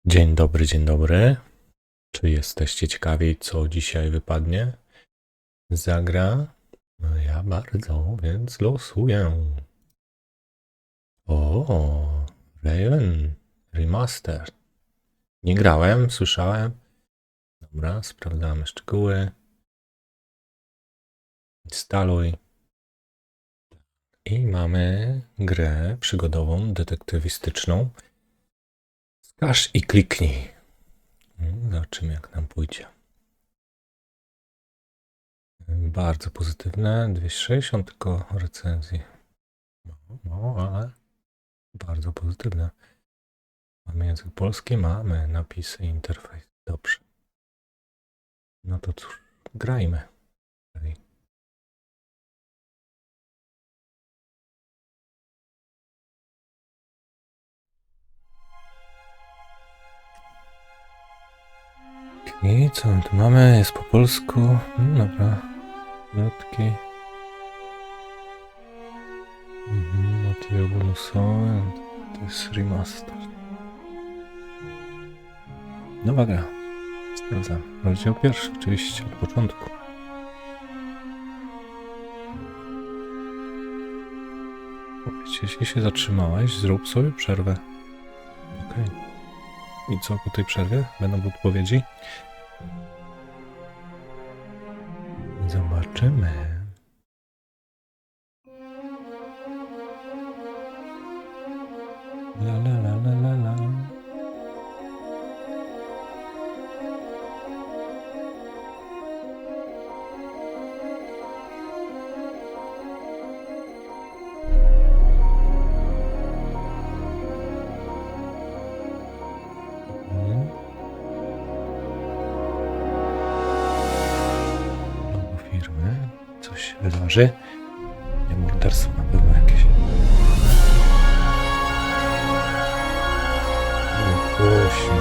Dzień dobry, dzień dobry. Czy jesteście ciekawi, co dzisiaj wypadnie? Zagra? No ja bardzo, więc losuję. O, Raven Remastered. Nie grałem, słyszałem. Dobra, sprawdzamy szczegóły. Instaluj. I mamy grę przygodową, detektywistyczną. Skaż i kliknij. Zobaczymy, jak nam pójdzie. Bardzo pozytywne, 260 tylko recenzji. No, ale bardzo pozytywne. Mamy język polski, mamy napisy, interfejs. Dobrze. No to cóż, grajmy. I co my tu mamy? Jest po polsku. Dobra. Notki. Materiał bonusowy. To jest remaster. Nowa gra. Sprawdzam. Rozdział pierwszy, oczywiście, od początku. Jeśli się zatrzymałeś, zrób sobie przerwę. Okej. I co po tej przerwie? Będą podpowiedzi? Zobaczymy. La la la la la la. Logo firmy. Coś się wydarzy. Nie, morderstwo na pewno jakieś. Głośno.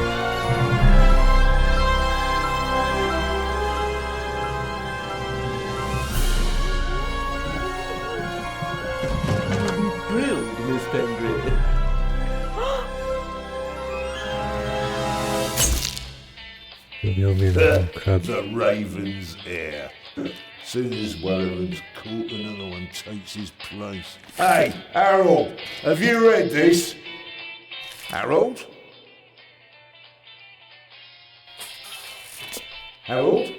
Grilled, Miss Penguin. Ukradł. The Raven's heir. Soon as one of them's caught, another one takes his place. Hey, Harold, have you read this? Harold? Harold?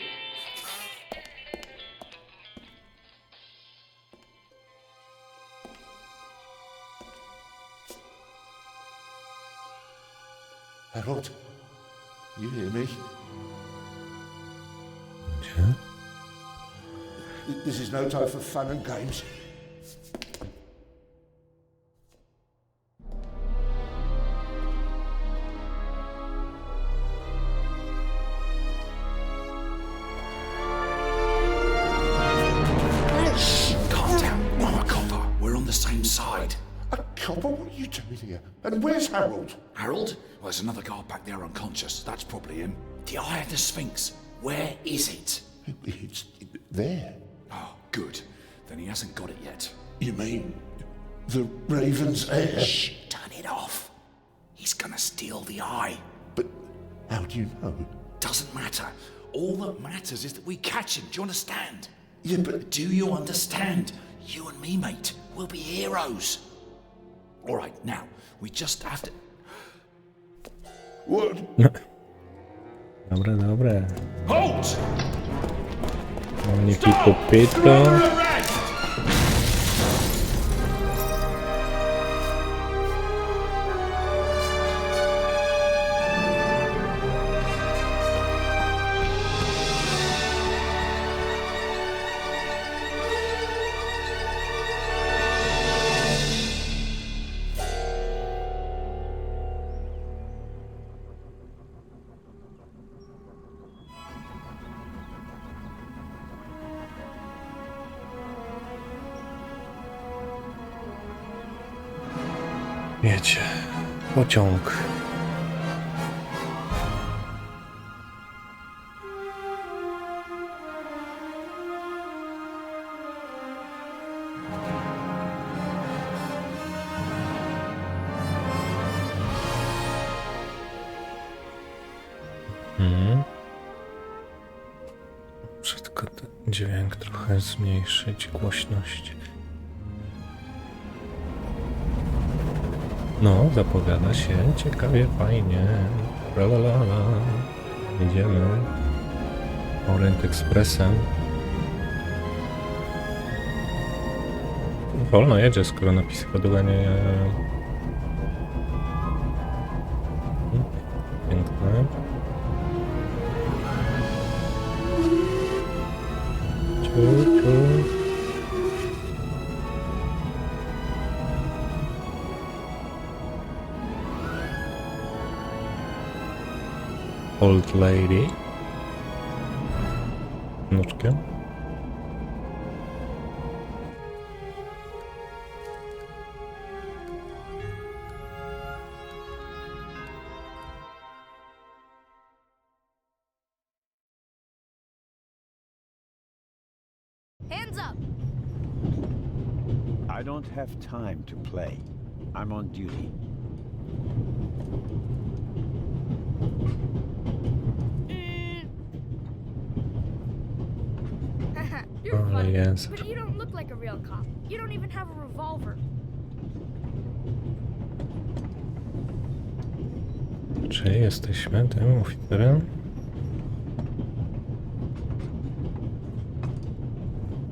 Harold? You hear me? Gdzie? This is no time for fun and games. Calm down. I'm a copper. We're on the same side. A copper? What are you doing here? And where's Harold? Harold? Well, there's another guard back there unconscious. That's probably him. The Eye of the Sphinx. Where is it? It's there. Oh, good. Then he hasn't got it yet. You mean the Raven's heir? Shh! Turn it off. He's gonna steal the eye. But how do you know? Doesn't matter. All that matters is that we catch him. Do you understand? Yeah, but Do you understand? You and me, mate, we'll be heroes. All right, now, we just have to... what? Dobre, dobre. Halt! Mam nie popyto. Wiecie, pociąg. Muszę tylko ten dźwięk trochę zmniejszyć, głośność. No, zapowiada się ciekawie, fajnie. Tralalala. Jedziemy. Orient Expressem. Wolno jedzie, skoro napisy chodowe nie... Piękne. Old lady. Nóżkiem. Hands up! I don't have time to play. I'm on duty. You're Oh, funny, yes. but you don't look like a real cop. You don't even have a revolver. Czy jesteśmy tym oficerem?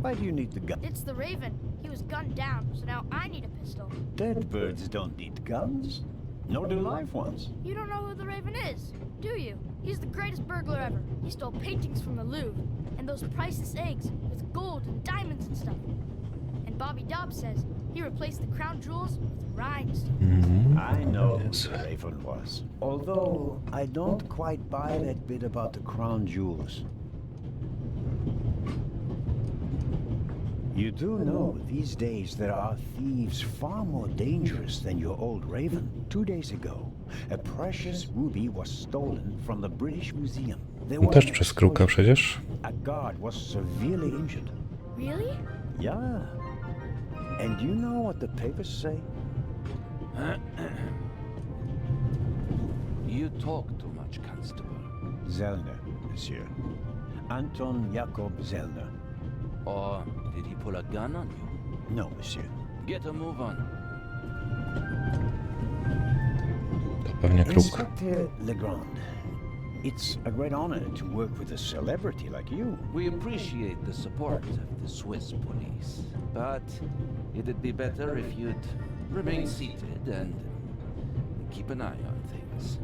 Why do you need the gun? It's the Raven. He was gunned down, so now I need a pistol. Dead birds don't need guns. Nor do live ones. You don't know who the Raven is, do you? He's the greatest burglar ever. He stole paintings from the Louvre, and those priceless eggs with gold and diamonds and stuff. And Bobby Dobbs says he replaced the crown jewels with rhinestones. I know who the Raven was. Although I don't quite buy that bit about the crown jewels. You do know these days there are thieves far more dangerous than your old Raven. 2 days ago, a precious ruby was stolen from the British Museum. There On was też an przez kruka explosion. przecież. A guard was severely injured. Really? Yeah. And you know what the papers say? You talk too much, Constable. Zellner, monsieur. Anton Jakob Zellner. Or did he pull a gun on you? No, monsieur. Get a move on. To pewnie kruk. Inspector Legrand, it's a great honor to work with a celebrity like you. We appreciate the support of the Swiss police, but it'd be better if you'd remain seated and keep an eye on things.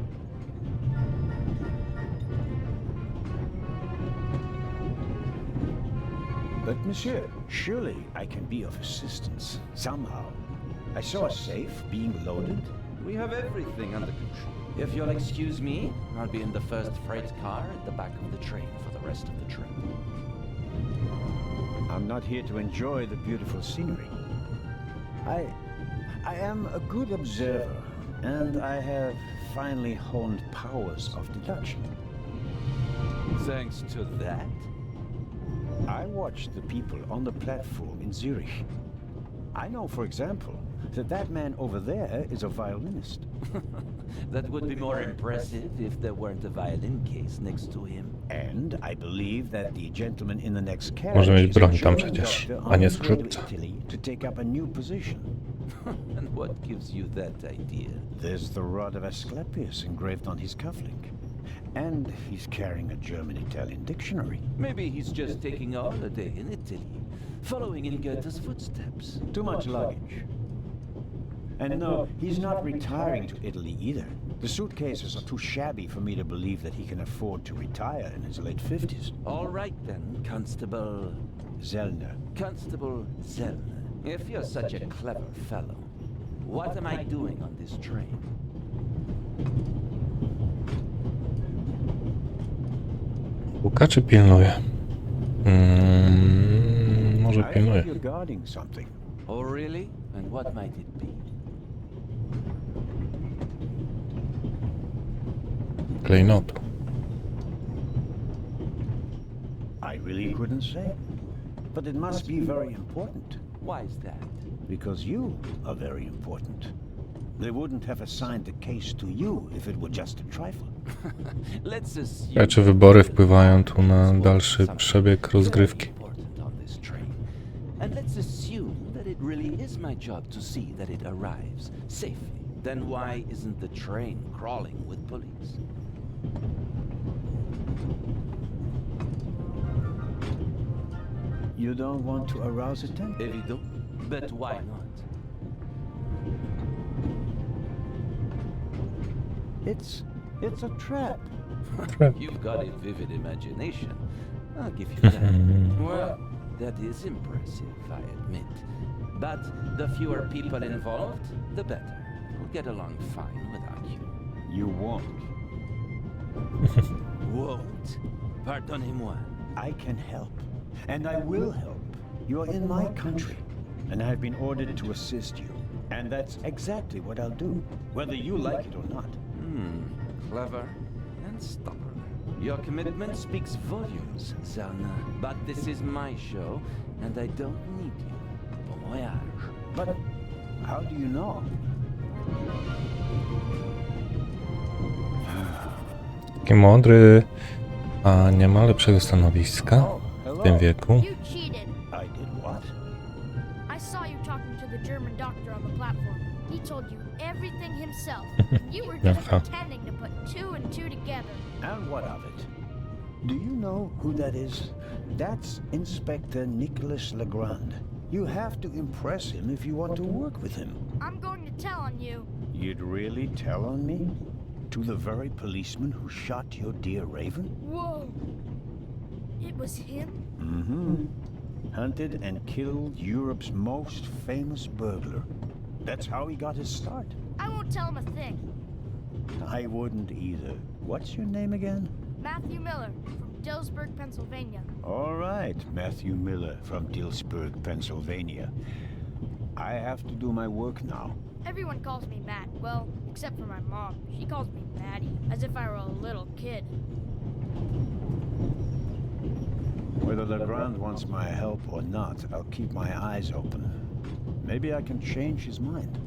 But, monsieur, surely I can be of assistance, somehow. I saw a safe being loaded. We have everything under control. If you'll excuse me, I'll be in the first freight car at the back of the train for the rest of the trip. I'm not here to enjoy the beautiful scenery. I am a good observer, and I have finally honed powers of deduction. Thanks to that? I watched the people on the platform in Zurich. I know, for example, that man over there is a violinist. That would be more impressive if there weren't a violin case next to him. And I believe that the gentleman in the next carriage Może mieć is a broń tam German przecież, doctor a nie on his way to skrzypce. Italy to take up a new position. And what gives you that idea? There's the rod of Asclepius engraved on his cufflink. And he's carrying a German-Italian dictionary. Maybe he's just taking a holiday in Italy, following in Goethe's footsteps. Too much luggage. And no, he's not retiring to Italy either. The suitcases are too shabby for me to believe that he can afford to retire in his late 50s. All right then, Constable... Zellner. Constable Zellner. If you're such a clever fellow, what am I doing on this train? Puka czy pilnuje? Może I pilnuje. think you're guarding something. Oh really? And what might it be? Klejnotu. I really couldn't say. But it must be very important. Why is that? Because you are very important. They wouldn't have assigned the case to you if it were just a trifle. Let's assume Czy wybory wpływają tu na dalszy przebieg rozgrywki? And let's assume that it really is my job to see that it arrives safely. Then why isn't the train crawling with police? You don't want to arouse attention? Évident, but why not? It's a trap. You've got a vivid imagination. I'll give you that. Well, that is impressive, I admit. But the fewer people involved, the better. We'll get along fine without you. You won't. Won't? Pardonnez-moi. I can help, and I will help. You're in my country, and I've been ordered to assist you. And that's exactly what I'll do, whether you like it or not. Clever and stubborn. Your commitment speaks volumes, son. But this is my show, and I don't need you. Bon voyage. But how do you know? Taki mądry, a nie ma lepszego stanowiska w tym wieku. You cheated. I did what? I saw you talking to the German doctor on the platform. He told you everything himself. You were just pretending to put two and two together. And what of it? Do you know who that is? That's Inspector Nicholas Legrand. You have to impress him if you want to work with him. I'm going to tell on you. You'd really tell on me? To the very policeman who shot your dear Raven? Whoa. It was him? Mm-hmm. Hunted and killed Europe's most famous burglar. That's how he got his start. I won't tell him a thing. I wouldn't either. What's your name again? Matthew Miller from Dillsburg, Pennsylvania. All right, Matthew Miller from Dillsburg, Pennsylvania. I have to do my work now. Everyone calls me Matt. Well, except for my mom. She calls me Maddie, as if I were a little kid. Whether Legrand wants my help or not, I'll keep my eyes open. Maybe I can change his mind.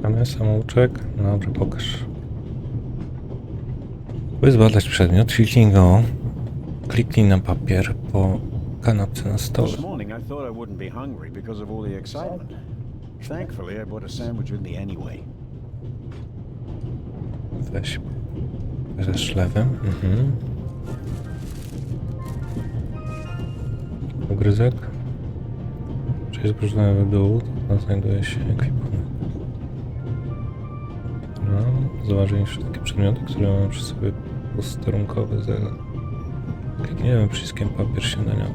Mamy samouczek? Dobrze, pokaż. By zbadać przedmiot, kliknij go. Kliknij na papier po kanapce na stole. This morning I thought I wouldn't be hungry because of all the excitement. Thankfully I bought a sandwich with me anyway. Weź ze szlewem. Ugryzek. Czyli zgrużony w dół, tam znajduje się ekwipunek. Zauważyli wszystkie przedmioty, które mamy przy sobie posterunkowe cele. Klikniemy przyciskiem papier śniadaniowy.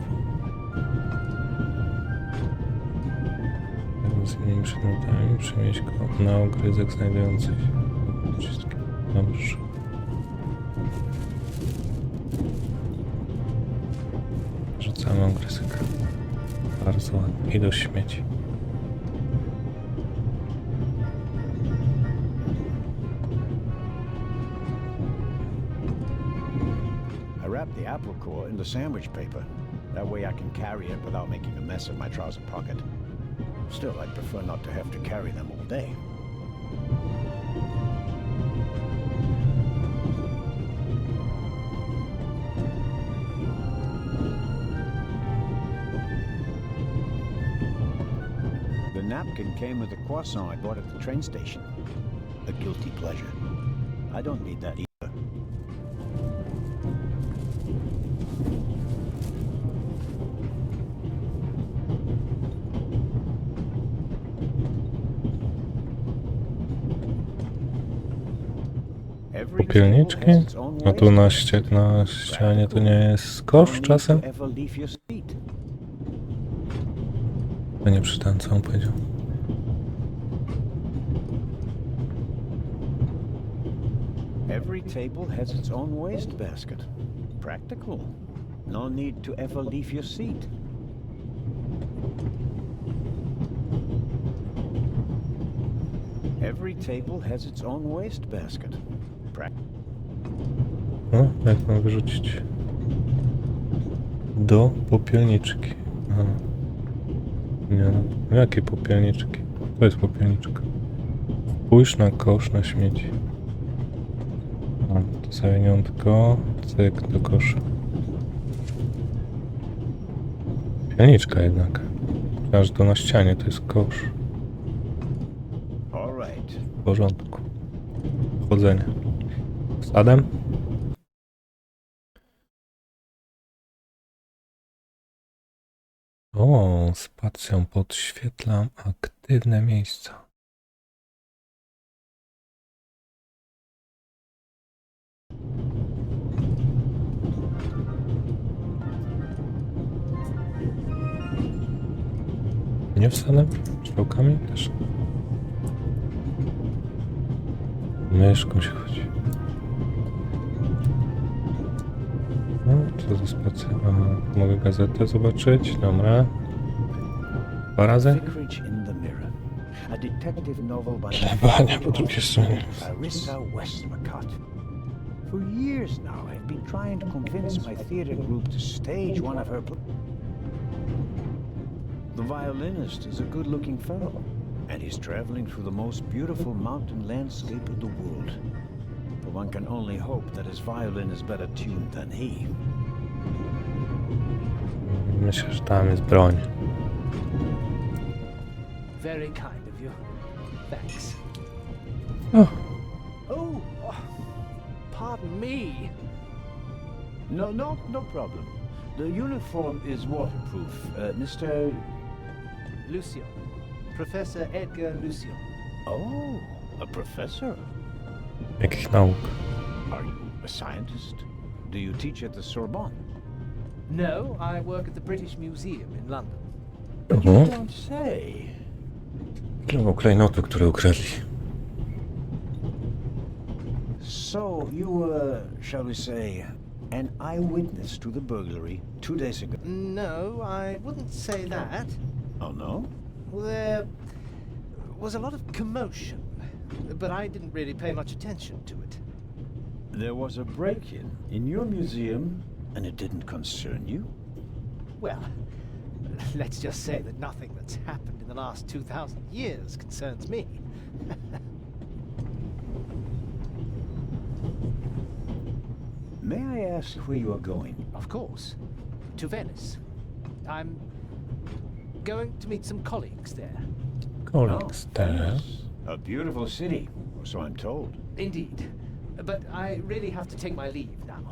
Z innymi przedmiotami przenieść go na ugryzek znajdujący się wszystkie. Dobrze. Rzucamy ugryzek. Bardzo ładnie. I do śmieci. Wrap the apple core in the sandwich paper. That way I can carry it without making a mess of my trouser pocket. Still, I'd prefer not to have to carry them all day. The napkin came with a croissant I bought at the train station. A guilty pleasure. I don't need that either. Popielniczki? A tu na ścianie to nie jest kosz czasem? To nie przeczytałem, co on powiedział. Every table has its own waste basket. Practical. No need to ever leave your seat. Every table has its own waste basket. No, jak mam wyrzucić? Do popielniczki. Aha. Nie, no jakie popielniczki? To jest popielniczka. Spójrz na kosz na śmieci. A, to zawiniątko. Cyk do kosza. Popielniczka jednak. Aż to na ścianie, to jest kosz. All right. W porządku. Chodzenie. Sadem? O, spacją podświetlam aktywne miejsca. Nie wsadem? Strzałkami też. Myszką się chodzi. No, co za spacja? Aha, mogę gazetę zobaczyć. Dobra. 2 razy? Vicarage in the Mirror. A detective novel by Plebania po drugiej stronie. Larissa Westmacott. For years now, I've been trying to convince my theater group to stage one of her The violinist is a good-looking fellow, and he's traveling through the most beautiful mountain landscape of the world. But one can only hope that his violin is better tuned than he. Myślę, że tam jest broń. Very kind of you. Thanks. Oh. Oh, pardon me. No problem. The uniform is waterproof. Mr. Lucio. Professor Edgar Lucio. Oh, a professor. Jakich nauk? Are you a scientist? Do you teach at the Sorbonne? No, I work at the British Museum in London. You don't say. Kilku klejnoty, które ukradli. So you were, shall we say, an eyewitness to the burglary 2 days ago? No, I wouldn't say that. Oh, no? There was a lot of commotion, but I didn't really pay much attention to it. There was a break-in in your museum, and it didn't concern you? Well, let's just say that nothing that's happened in the last 2,000 years concerns me. May I ask where you are going? Of course. To Venice. I'm going to meet some colleagues there. Colleagues there. Venice. A beautiful city, or so I'm told. Indeed. But I really have to take my leave now.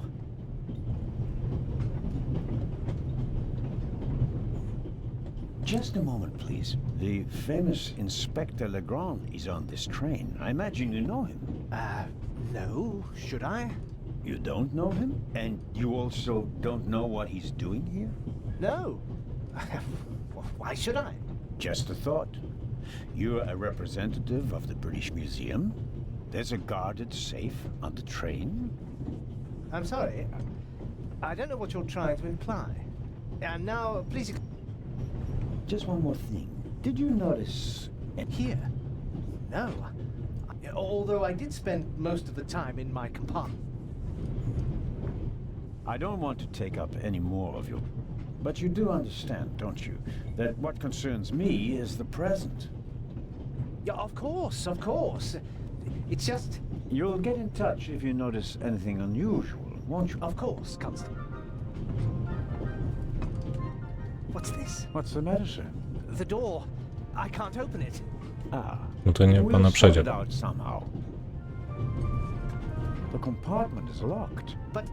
Just a moment, please. The famous Inspector Legrand is on this train. I imagine you know him. No, should I? You don't know him? And you also don't know what he's doing here? No. Why should I? Just a thought. You're a representative of the British Museum. There's a guarded safe on the train. I'm sorry. I don't know what you're trying to imply. And now, please... Just one more thing. Did you notice... Here? No. Although I did spend most of the time in my compartment. I don't want to take up any more of your... But you do understand, don't you, that what concerns me is the present. Yeah, of course, of course. It's just... You'll get in touch if you notice anything unusual, won't you? Of course, Constable. What's this? What's the matter, sir? The door. I can't open it. Ah. No to nie We'll pana sort przedział. it out somehow. The compartment is locked. But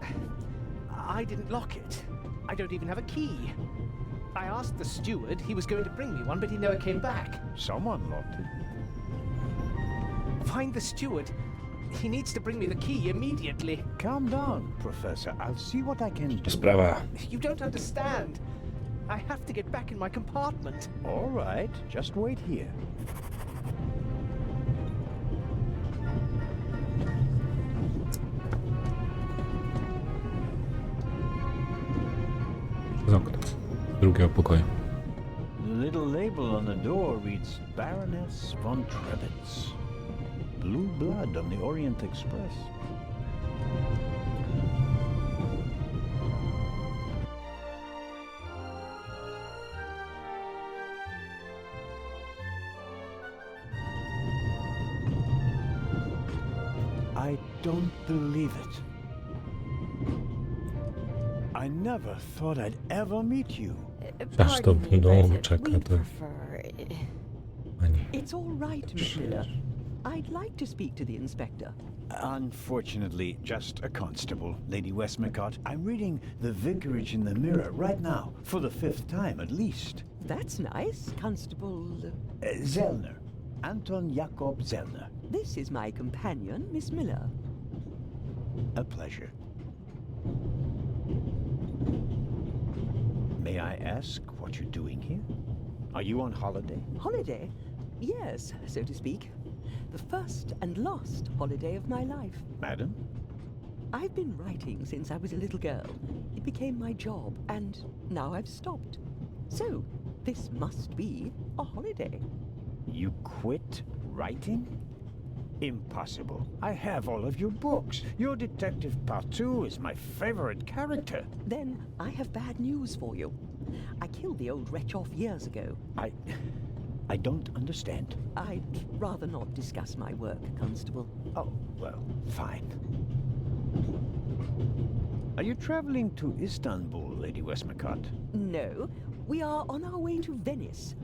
I didn't lock it. I don't even have a key. I asked the steward. He was going to bring me one, but he never came back. Someone locked it. Find the steward. He needs to bring me the key immediately. Calm down, Professor. I'll see what I can do. Sprawa. You don't understand. I have to get back in my compartment. All right, just wait here. Z okna. Z drugiego pokoju. The little label on the door reads Baroness von Trebitz. Blue blood on the Orient Express. I don't believe it. I never thought I'd ever meet you. Aż to Pardon me, domu but czeka, we to prefer... pani. It's all right, Miss Miller. I'd like to speak to the inspector. Unfortunately, just a constable, Lady Westmacott. I'm reading The Vicarage in the Mirror right now, for the 5th time at least. That's nice, Constable. Zellner. Anton Jakob Zellner. This is my companion, Miss Miller. A pleasure. May I ask what you're doing here? Are you on holiday? Holiday? Yes, so to speak. The first and last holiday of my life. Madam? I've been writing since I was a little girl. It became my job, and now I've stopped. So, this must be a holiday. You quit writing? Impossible. I have all of your books. Your Detective Partout is my favorite character. Then I have bad news for you. I killed the old wretch off years ago. I don't understand. I'd rather not discuss my work, Constable. Oh, well, fine. Are you traveling to Istanbul, Lady Westmacott? No, we are on our way to Venice.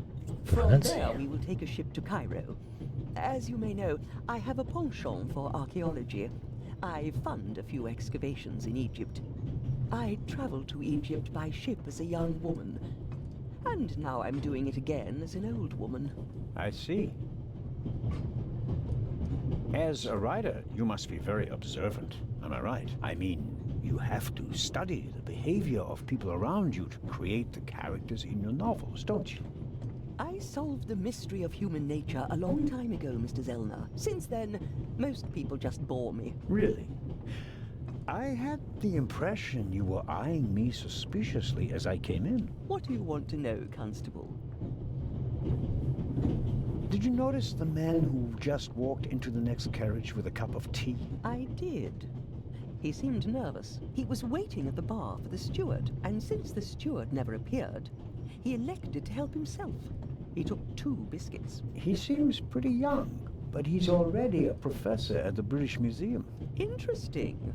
From Fancy. there, we will take a ship to Cairo. As you may know, I have a penchant for archaeology. I fund a few excavations in Egypt. I traveled to Egypt by ship as a young woman, and now I'm doing it again as an old woman. I see. As a writer, you must be very observant, am I right? I mean, you have to study the behavior of people around you to create the characters in your novels, don't you? I solved the mystery of human nature a long time ago, Mr. Zellner. Since then, most people just bore me. Really? I had the impression you were eyeing me suspiciously as I came in. What do you want to know, Constable? Did you notice the man who just walked into the next carriage with a cup of tea? I did. He seemed nervous. He was waiting at the bar for the steward, and since the steward never appeared, he elected to help himself. He took 2 biscuits. He seems pretty young, but he's already a professor at the British Museum. Interesting.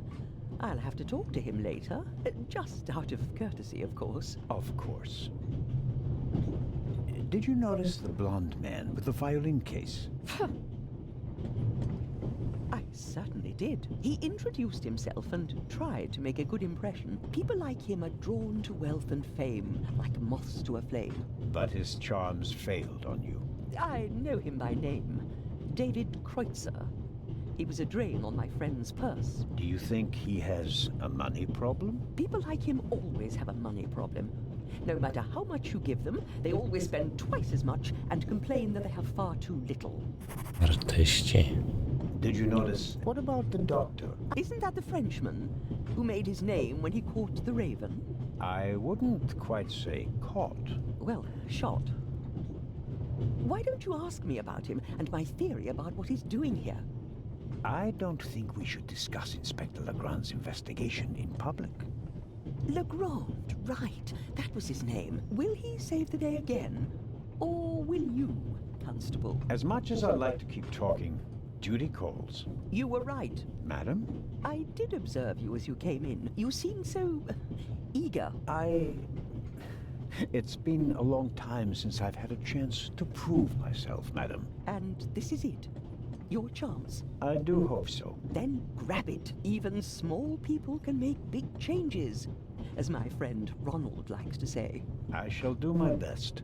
I'll have to talk to him later. Just out of courtesy, of course. Of course. Did you notice the blonde man with the violin case? I certainly did. He introduced himself and tried to make a good impression. People like him are drawn to wealth and fame, like moths to a flame. But his charms failed on you. I know him by name. David Kreutzer. He was a drain on my friend's purse. Do you think he has a money problem? People like him always have a money problem. No matter how much you give them, they always spend twice as much and complain that they have far too little. Artyści. Did you notice? What about the doctor? Isn't that the Frenchman who made his name when he caught the raven? I wouldn't quite say caught. Well, shot. Why don't you ask me about him and my theory about what he's doing here? I don't think we should discuss Inspector Legrand's investigation in public. Legrand, right. That was his name. Will he save the day again? Or will you, Constable? As much as I'd like to keep talking, duty calls. You were right. Madam? I did observe you as you came in. You seemed so eager. It's been a long time since I've had a chance to prove myself, madam. And this is it. Your chance. I do hope so. Then grab it. Even small people can make big changes, as my friend Ronald likes to say. I shall do my best.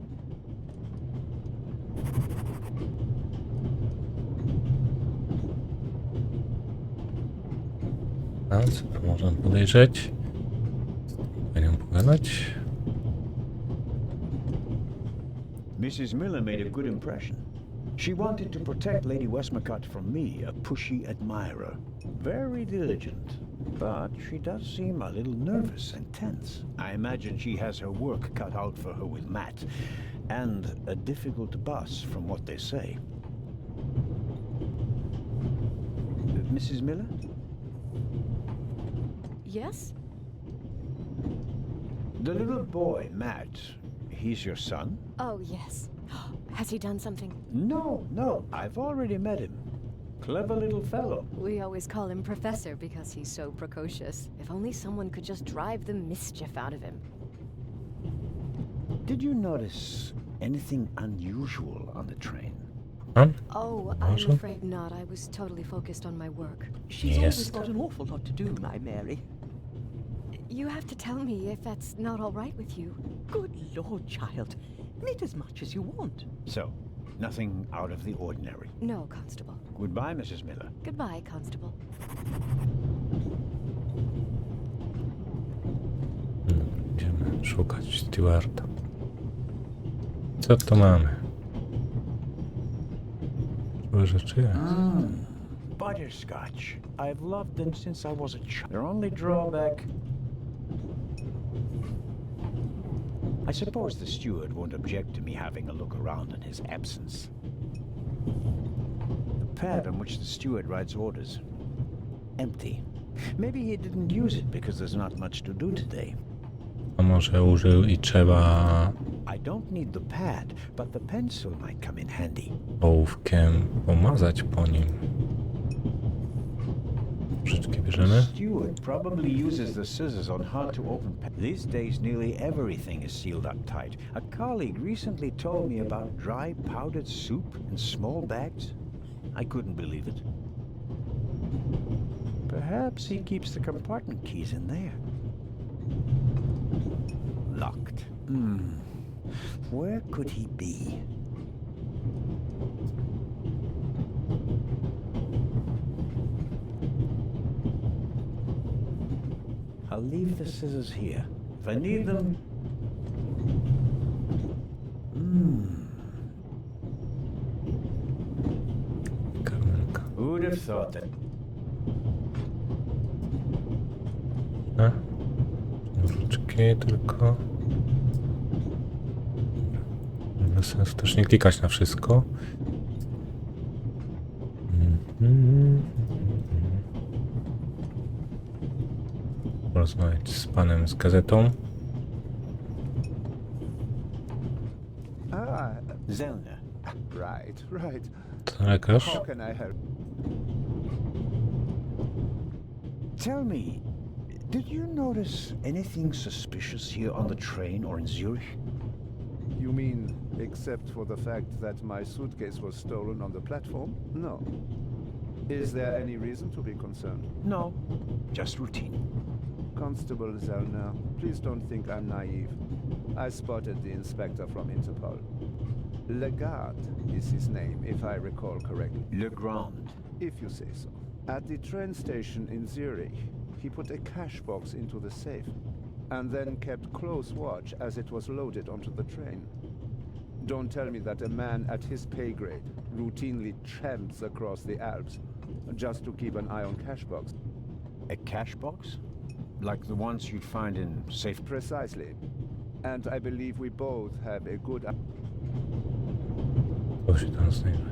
A co tu można podejrzeć? Z panią pogadać? Mrs. Miller made a good impression. She wanted to protect Lady Westmacott from me, a pushy admirer. Very diligent. But she does seem a little nervous and tense. I imagine she has her work cut out for her with Matt. And a difficult boss, from what they say. Mrs. Miller? Yes? The little boy, Matt, he's your son? Oh, yes. Has he done something? No, I've already met him. Clever little fellow. We always call him Professor because he's so precocious. If only someone could just drive the mischief out of him. Did you notice anything unusual on the train? Oh, I'm afraid not. I was totally focused on my work. She's always got an awful lot to do, my Mary. You have to tell me if that's not all right with you. Good Lord, child. Knit as much as you want. So, nothing out of the ordinary. No, Constable. Goodbye, Mrs. Miller. Goodbye, Constable. Będziemy szukać Stewarta. Co to mamy? Złe rzeczy jest. Butterscotch. I've loved them since I was a child. Their only drawback... I suppose the steward won't object to me having a look around in his absence. The pad on which the steward writes orders. Empty. Maybe he didn't use it because there's not much to do today. A może użył i trzeba I don't need the pad, but the pencil might come in handy. ołówkiem pomazać po nim. Troszeczkę The bierzemy. steward probably uses the scissors on how to open These days, nearly everything is sealed up tight. A colleague recently told me about dry powdered soup in small bags. I couldn't believe it. Perhaps he keeps the compartment keys in there. Locked. Where could he be? I'll leave the scissors here. If I need them... Karmelka. Who'd have thought that? A? Różdżki tylko. Bez sensu też nie klikać na wszystko. Porozmawiać z panem z gazetą. Zelna. Right. To lekarz. How can I help? Tell me, did you notice anything suspicious here on the train or in Zurich? You mean, except for the fact that my suitcase was stolen on the platform? No. Is there any reason to be concerned? No, just routine. Constable Zellner, please don't think I'm naive. I spotted the inspector from Interpol. Legarde is his name, if I recall correctly. Legrand. If you say so. At the train station in Zurich, he put a cash box into the safe, and then kept close watch as it was loaded onto the train. Don't tell me that a man at his pay grade routinely tramps across the Alps just to keep an eye on cash box. A cash box? Like the ones you'd find in safe... Precisely. And I believe we both have a good... To się tam znajdzie.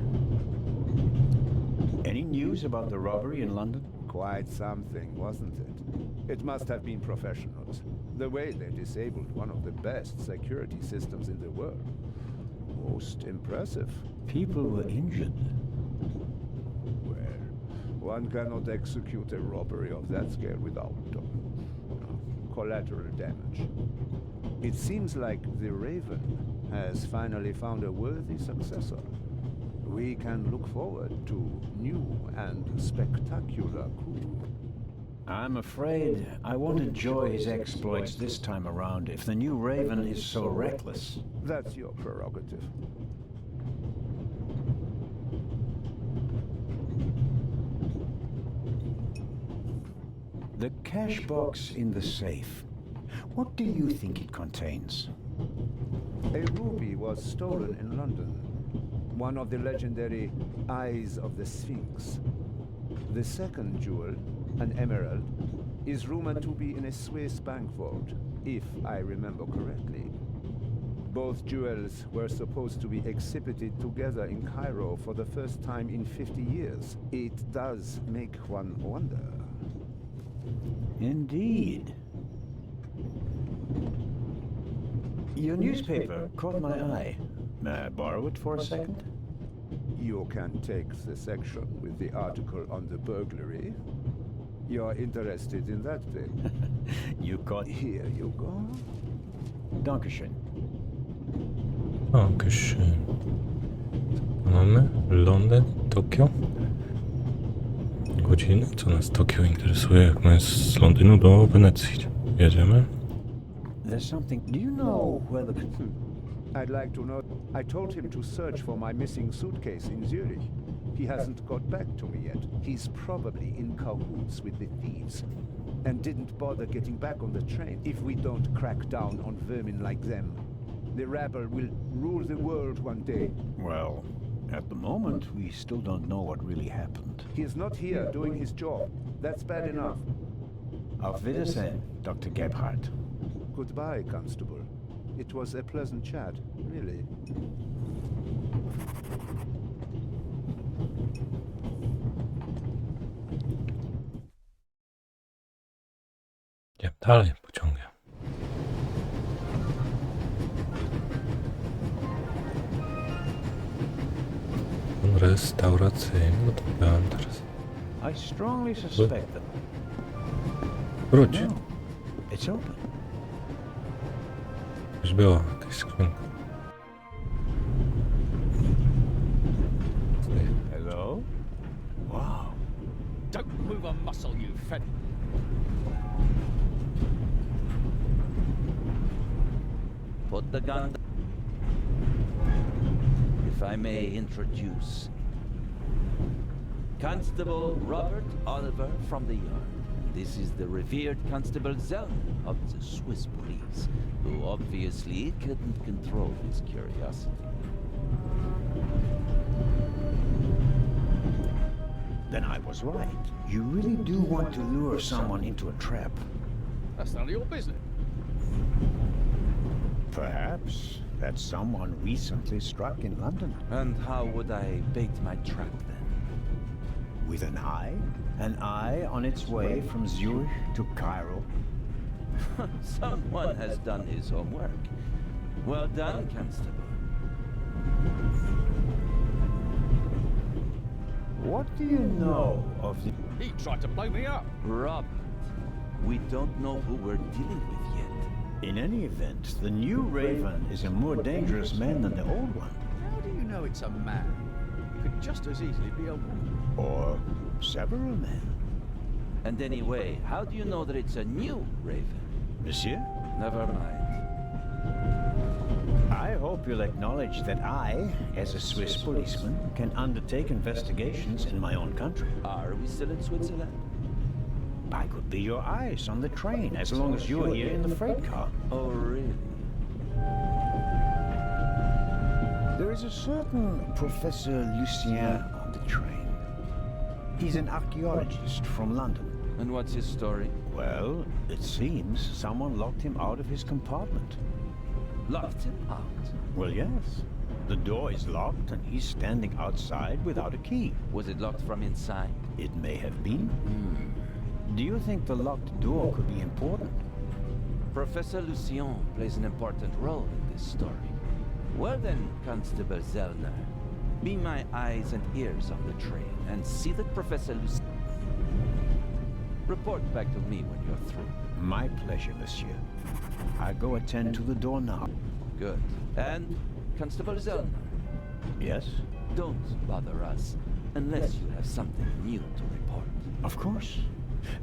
Any news about the robbery in London? Quite something, wasn't it? It must have been professionals. The way they disabled one of the best security systems in the world. Most impressive. People were injured. Well, one cannot execute a robbery of that scale without collateral damage. It seems like the Raven has finally found a worthy successor. We can look forward to new and spectacular coup. I'm afraid I won't enjoy his exploits this time around if the new Raven is so reckless. That's your prerogative. The cash box in the safe. What do you think it contains? A ruby was stolen in London. One of the legendary Eyes of the Sphinx. The second jewel, an emerald, is rumored to be in a Swiss bank vault, if I remember correctly. Both jewels were supposed to be exhibited together in Cairo for the first time in 50 years. It does make one wonder. Indeed. Your newspaper caught my eye. May I borrow it for a second? You can take the section with the article on the burglary. You're interested in that thing? You got... Here you go. Dankeschön. Dankeschön. Mamy Londyn, Tokio. Godziny? Co nas Tokio interesuje, jak my z Londynu do Wenecji jedziemy? There's something... Do you know where the... I'd like to know. I told him to search for my missing suitcase in Zurich. He hasn't got back to me yet. He's probably in cahoots with the thieves and didn't bother getting back on the train. If we don't crack down on vermin like them, the rabble will rule the world one day. Well, at the moment, we still don't know what really happened. He's not here doing his job. That's bad enough. Auf Wiedersehen, Dr. Gebhardt. Goodbye, Constable. It was a pleasant chat, really. Idziemy dalej pociągiem. Restauracyjny, no to byłem teraz. I strongly suspect that... Wróć. No, it's open. Już była jakaś skrzynka. Hello? Wow. Don't move a muscle, you fed. Put the gun. If I may introduce Constable Robert Oliver from the yard. This is the revered Constable Zellner of the Swiss police, who obviously couldn't control his curiosity. Then I was right. You really do want to lure someone into a trap. That's none of your business. Perhaps that someone recently struck in London. And how would I bait my trap then? With an eye? An eye on its way from Zurich to Cairo? Someone has done his homework. Well done, Constable. What do you know of the... He tried to blow me up. Robert, we don't know who we're dealing with yet. In any event, the new Raven is a more dangerous man than the old one. How do you know it's a man? It could just as easily be a woman. Or several men. And anyway, how do you know that it's a new Raven? Monsieur? Never mind. I hope you'll acknowledge that I, as a Swiss policeman, can undertake investigations in my own country. Are we still in Switzerland? I could be your eyes on the train as long as you're here in the freight car. Oh, really? There is a certain Professor Lucien on the train. He's an archaeologist from London. And what's his story? Well, it seems someone locked him out of his compartment. Locked him out? Well, yes. The door is locked and he's standing outside without a key. Was it locked from inside? It may have been. Do you think the locked door could be important? Professor Lucien plays an important role in this story. Well then, Constable Zellner, be my eyes and ears on the train and see that Professor Lucien... Report back to me when you're through. My pleasure, monsieur. I go attend to the door now. Good. And, Constable Zellner? Yes? Don't bother us unless you have something new to report. Of course.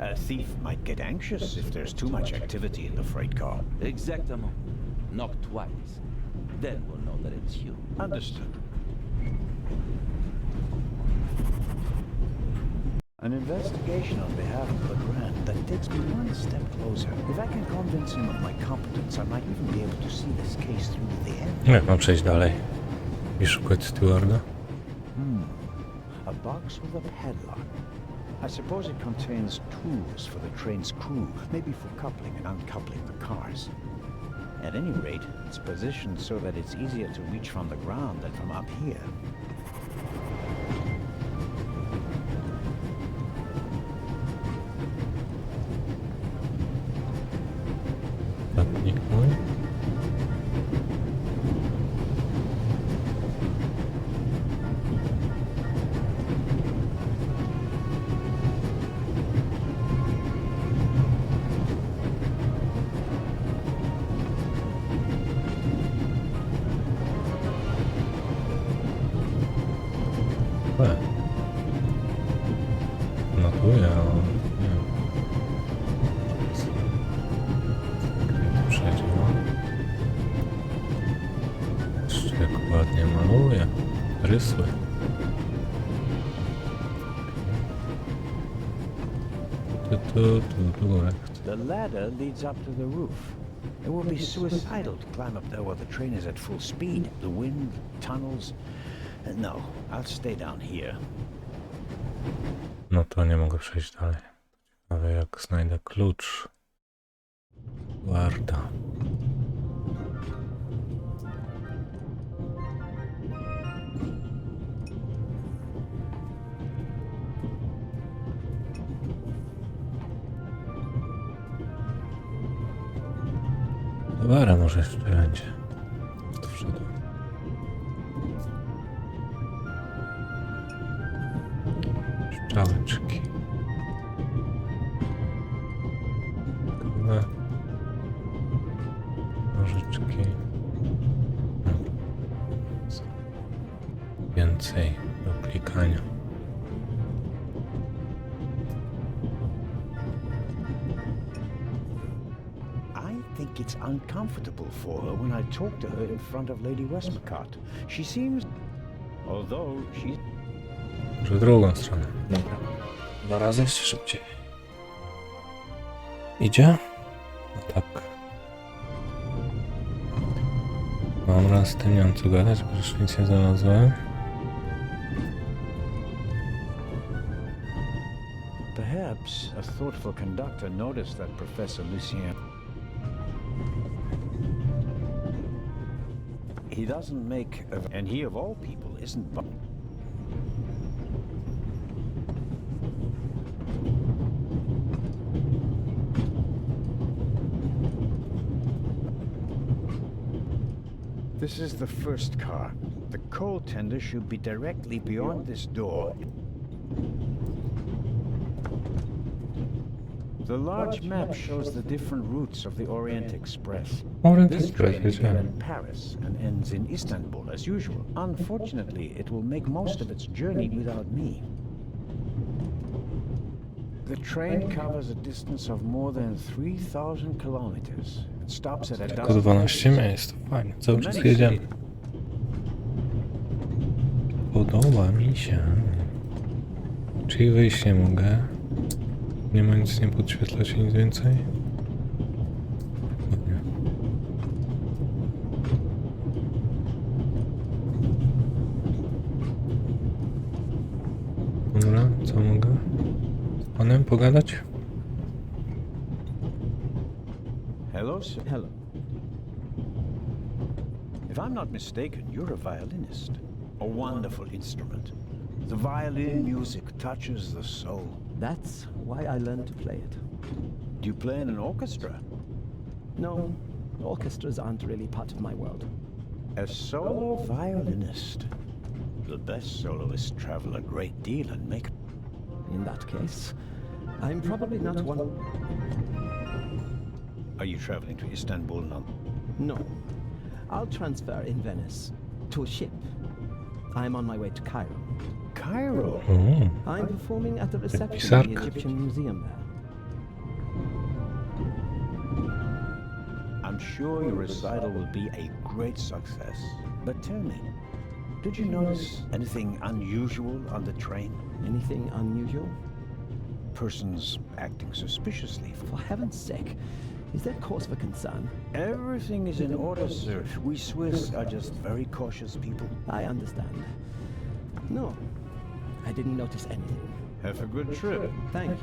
A thief might get anxious if there's too much activity in the freight car. Exactement. Knock twice. Then we'll know that it's you. Understood. An investigation on behalf of Legrand that takes me one step closer. If I can convince him of my competence, I might even be able to see this case through to the end. Jak mam przejść dalej? I szukać stewarda? A box with a padlock. I suppose it contains tools for the train's crew, maybe for coupling and uncoupling the cars. At any rate, it's positioned so that it's easier to reach from the ground than from up here. Zapnik mój. B. Notuję, ale nie wiem. Przejdzie, no. Jeszcze jak ładnie maluje. Rysły. The ladder leads up to the roof. It will be suicidal to climb up there while the train is at full speed. The wind, tunnels. No, I'll stay down here. No to nie mogę przejść dalej. Ciekawe jak znajdę klucz. Guarda. Dobra, może jeszcze będzie. Do przodu. Szczałeczki. Nożyczki. Więcej do klikania. I think it's uncomfortable for her when I talk to her in front of Lady Westmacott. She seems... although she's... Może drugą stronę. Dobra. 2 razy jeszcze szybciej. Idzie? No tak. Dobra, z tym nie mam co gadać, bo już nic nie znalazłem. Perhaps a thoughtful conductor noticed that Professor Lucien... He doesn't make... and he of all people isn't... This is the first car. The coal tender should be directly beyond this door. The large map shows the different routes of the Orient Express. This train began in Paris and ends in Istanbul as usual. Unfortunately, it will make most of its journey without me. The train covers a distance of more than 3,000 kilometers. It stops at a Tylko dozen 12 miejsc, fajnie. Cały czas jedziemy. Podoba mi się. Czyli wyjść nie mogę. Nie ma nic, nie podświetla się nic więcej. Nie. Dobra, co mogę? Z panem pogadać? Hello, sir. Hello. If I'm not mistaken, you're a violinist. A wonderful instrument. The violin music touches the soul. That's why I learned to play it. Do you play in an orchestra? No, orchestras aren't really part of my world. A solo violinist. The best soloists travel a great deal and make... In that case, I'm probably not one... Are you traveling to Istanbul now? No. I'll transfer in Venice to a ship. I'm on my way to Cairo. Cairo? Oh. I'm performing at the reception in the Egyptian museum there. I'm sure your recital will be a great success. But tell me, did you notice anything unusual on the train? Anything unusual? Persons acting suspiciously. For heaven's sake, is that cause for concern? Everything is in order, sir. We Swiss are just very cautious people. I understand. No, I didn't notice anything. Have a good trip. Thank you.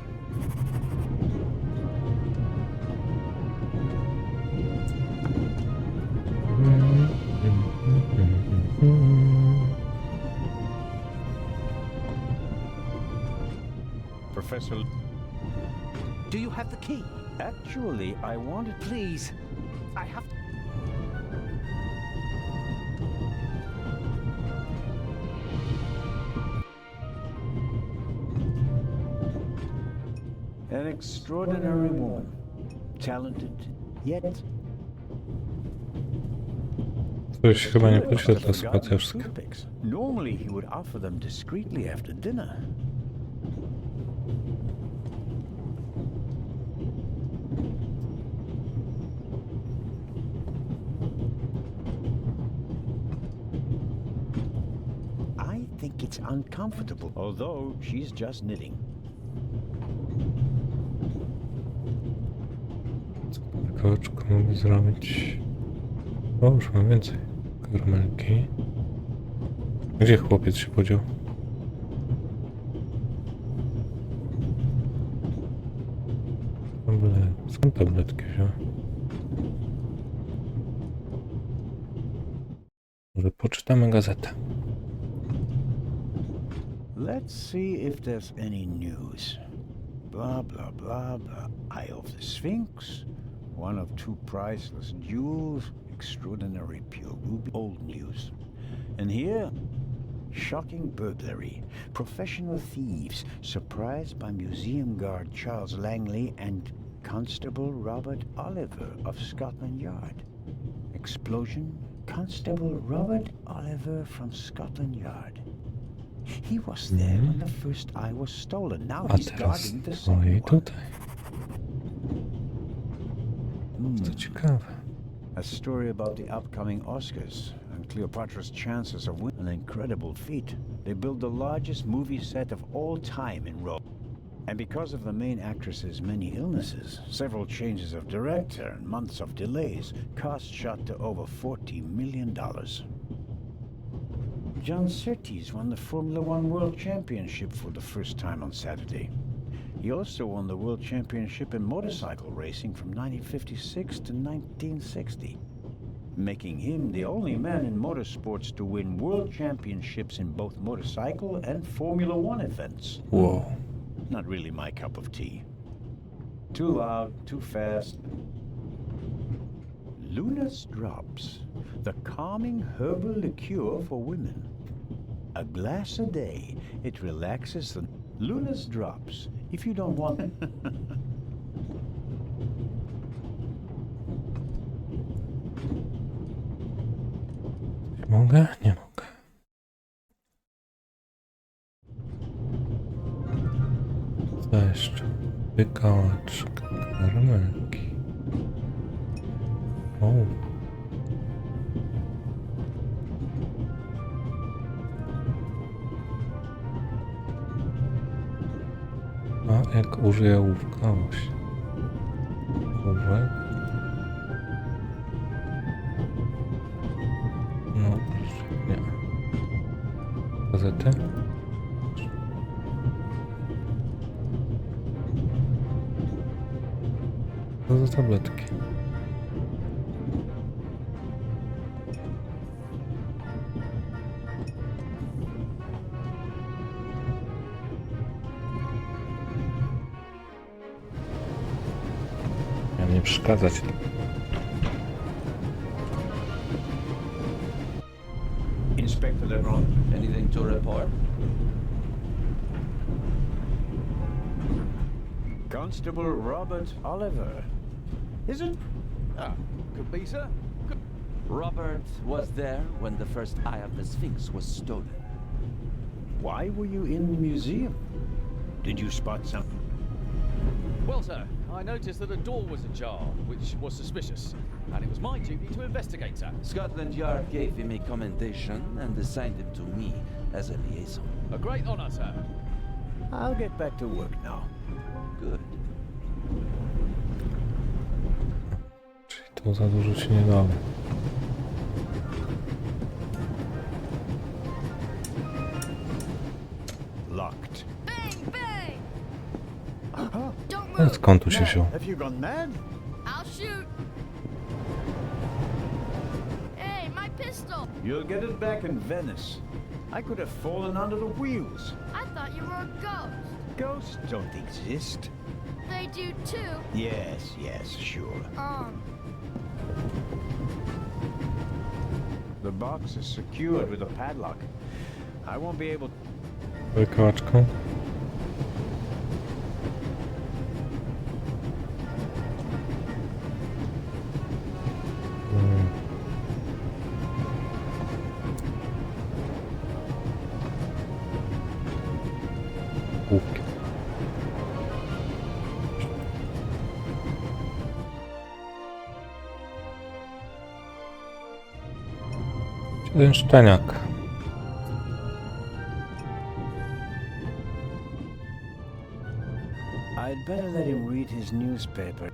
Professor... Do you have the key? Actually, I wanted... Please, I have... An extraordinary woman. Talented, yet... Coś chyba nie podświetla spacerskie. Normally he would offer them discreetly after dinner. I think it's uncomfortable, although she's just knitting. Kołeczko mogę zrobić. O, już mam więcej. Karmelki. Gdzie chłopiec się podział? Skąd tabletki wziął? Może poczytamy gazetę. Let's see if there's any news. Blah, blah, blah, blah. Eye of the Sphinx. One of two priceless jewels. Extraordinary pure ruby. Old news. And here, shocking burglary. Professional thieves surprised by museum guard Charles Langley and Constable Robert Oliver of Scotland Yard. Explosion. Constable Robert Oliver from Scotland Yard. He was there when the first eye was stolen. Now A he's teraz guarding the no i second one. tutaj. To ciekawe. A story about the upcoming Oscars and Cleopatra's chances of winning. An incredible feat. They built the largest movie set of all time in Rome. And because of the main actress's many illnesses, several changes of director and months of delays, costs shot to over $40 million. John Surtees won the Formula One World Championship for the first time on Saturday. He also won the World Championship in motorcycle racing from 1956 to 1960, making him the only man in motorsports to win world championships in both motorcycle and Formula One events. Whoa. Not really my cup of tea. Too loud, too fast. Luna's Drops, the calming herbal liqueur for women. A glass a day, it relaxes the... Luna's Drops, if you don't want... Mogę? Nie mogę. Co jeszcze? Wykałaczka, karmelki. O. A jak użyję ołówka? Właśnie. Ołówek. No, proszę, nie. Gazety? Co za tabletki? Miałem nie przeszkadzać. Inspector LeBron, Anything to report? Constable Robert Oliver. Isn't... Could be, sir. Robert was there when the first eye of the Sphinx was stolen. Why were you in the museum? Did you spot something? Well, sir, I noticed that a door was ajar, which was suspicious, and it was my duty to investigate, sir. Scotland Yard gave him a commendation and assigned him to me as a liaison. A great honor, sir. I'll get back to work now. Good. Czyli to za dużo ci nie dało. Locked. Bang, bang! Don't A move. skąd tu się wziął? Have you gone mad? I'll shoot. Hey, my pistol! You'll get it back in Venice. I could have fallen under the wheels. I thought you were a ghost. Ghosts don't exist. They do too. Yes, yes, sure. The box is secured with a padlock. I won't be able... Wykałaczką. łuk. Ten szczeniak. I'd better let him read his newspaper.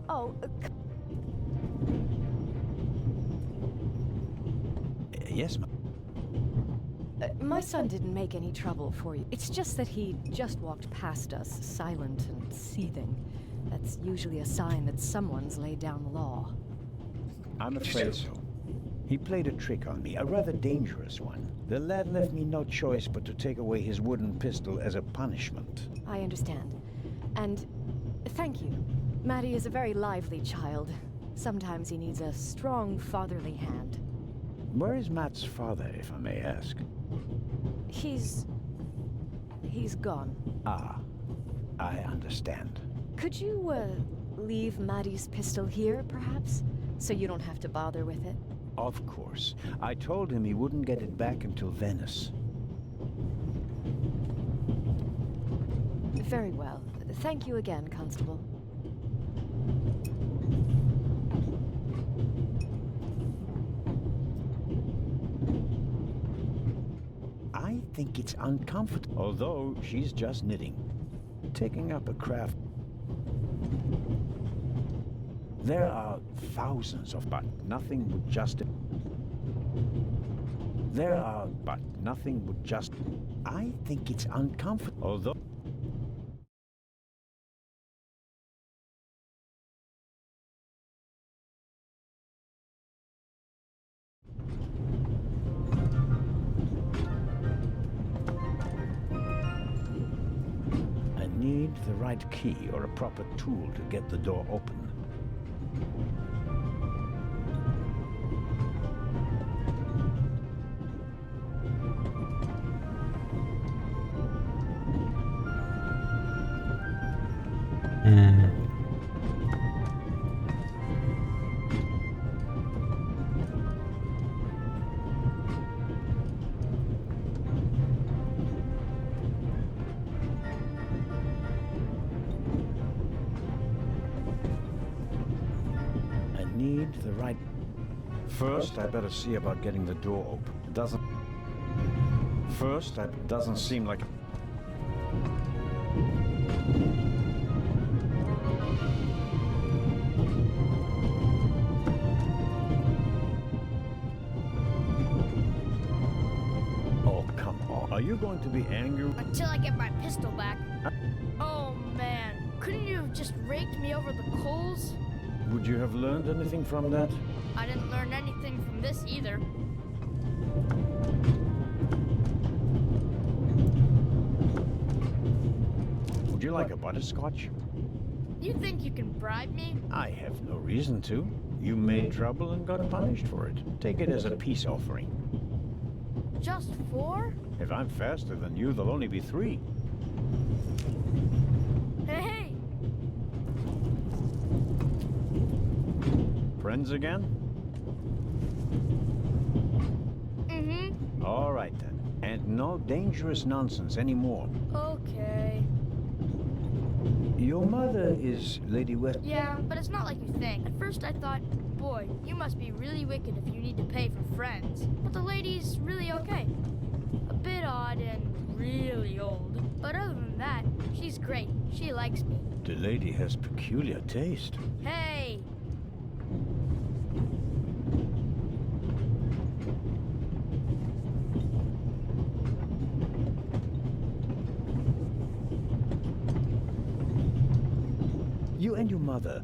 Oh, Yes, ma'am. my son didn't make any trouble for you. It's just that he just walked past us, silent and seething. That's usually a sign that someone's laid down the law. I'm afraid so. He played a trick on me, a rather dangerous one. The lad left me no choice but to take away his wooden pistol as a punishment. I understand. And thank you. Maddie is a very lively child. Sometimes he needs a strong fatherly hand. Where is Matt's father, if I may ask? He's gone. Ah, I understand. Could you, leave Maddie's pistol here, perhaps? So you don't have to bother with it? Of course. I told him he wouldn't get it back until Venice. Very well. Thank you again, Constable. I think it's uncomfortable, although she's just knitting. Taking up a craft. There are thousands of, but nothing would just... There are, but nothing would just... I think it's uncomfortable, although... I need the right key or a proper tool to get the door open. The right... First, I better see about getting the door open. It doesn't... First, that doesn't seem like... Oh, come on. Are you going to be angry? Until I get my pistol back. Oh, man. Couldn't you have just raked me over the coals? Would you have learned anything from that? I didn't learn anything from this either. Would you like a butterscotch? You think you can bribe me? I have no reason to. You made trouble and got punished for it. Take it as a peace offering. Just 4? If I'm faster than you, there'll only be 3. Hey! Friends again? Mm-hmm. All right, then. And no dangerous nonsense anymore. Okay. Your mother is Lady West... Yeah, but it's not like you think. At first I thought, boy, you must be really wicked if you need to pay for friends. But the lady's really okay. A bit odd and really old. But other than that, she's great. She likes me. The lady has peculiar taste. Hey! You and your mother,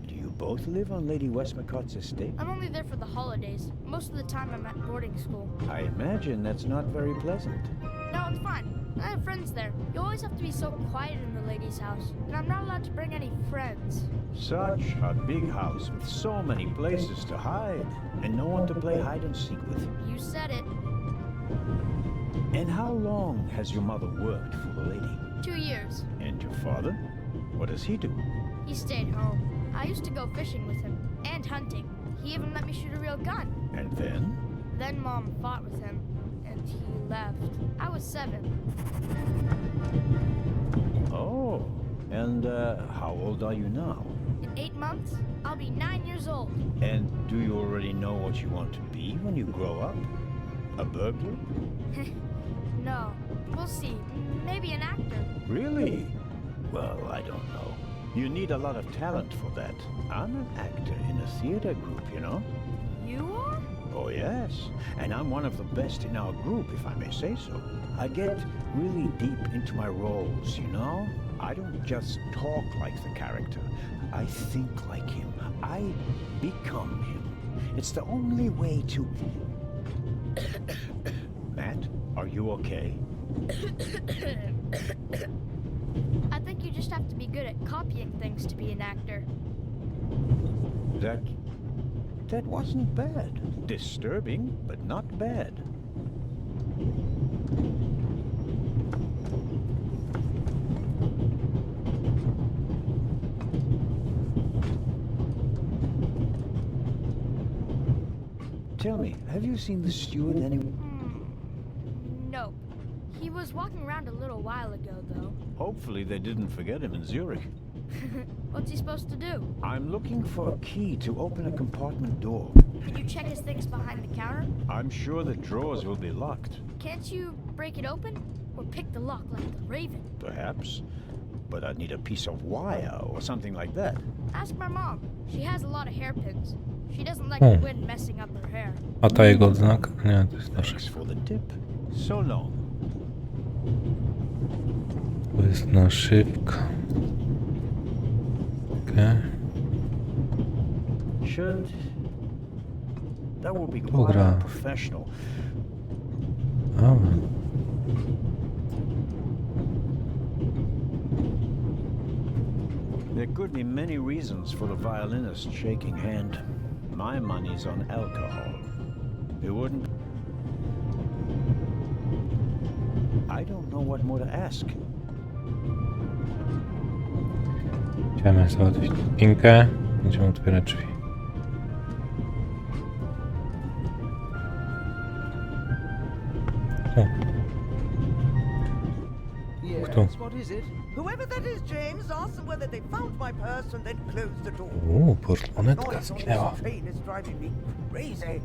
do you both live on Lady Westmacott's estate? I'm only there for the holidays. Most of the time I'm at boarding school. I imagine that's not very pleasant. No, it's fine. I have friends there. You always have to be so quiet in the lady's house. And I'm not allowed to bring any friends. Such a big house with so many places to hide. And no one to play hide and seek with. You said it. And how long has your mother worked for the lady? 2 years. And your father? What does he do? He stayed home. I used to go fishing with him. And hunting. He even let me shoot a real gun. And then? Then Mom fought with him, and he left. I was 7. Oh, and how old are you now? In 8 months, I'll be 9 years old. And do you already know what you want to be when you grow up? A burglar? No, we'll see. Maybe an actor. Really? Well, I don't know. You need a lot of talent for that. I'm an actor in a theater group, you know? You are? Oh, yes. And I'm one of the best in our group, if I may say so. I get really deep into my roles, you know? I don't just talk like the character. I think like him. I become him. It's the only way to... Matt, are you okay? I think you just have to be good at copying things to be an actor. That wasn't bad. Disturbing, but not bad. Tell me, have you seen the steward anywhere? Nope. He was walking around a little while ago, though. Hopefully they didn't forget him in Zurich. What's he supposed to do? I'm looking for a key to open a compartment door. Could you check his things behind the counter? I'm sure the drawers will be locked. Can't you break it open? Or pick the lock like the Raven? Perhaps. But I'd need a piece of wire or something like that. Ask my mom. She has a lot of hairpins. She doesn't like the wind messing up her hair. A ta jego odznaka? Nie, to jest nasza. Thanks for the tip. So long. To jest naszywka. Okay. That will be quite Dobra. unprofessional. Dobra. There could be many reasons for the violinist's shaking hand. My money's on alcohol. It wouldn't... I don't know what more to ask. Idziemy załatwić pinkę. Będziemy otwierać drzwi. Yes, what is it? Whoever that is, James, ask them whether they found my purse and then close the door. Portmonetka zginęła. This train is driving me crazy.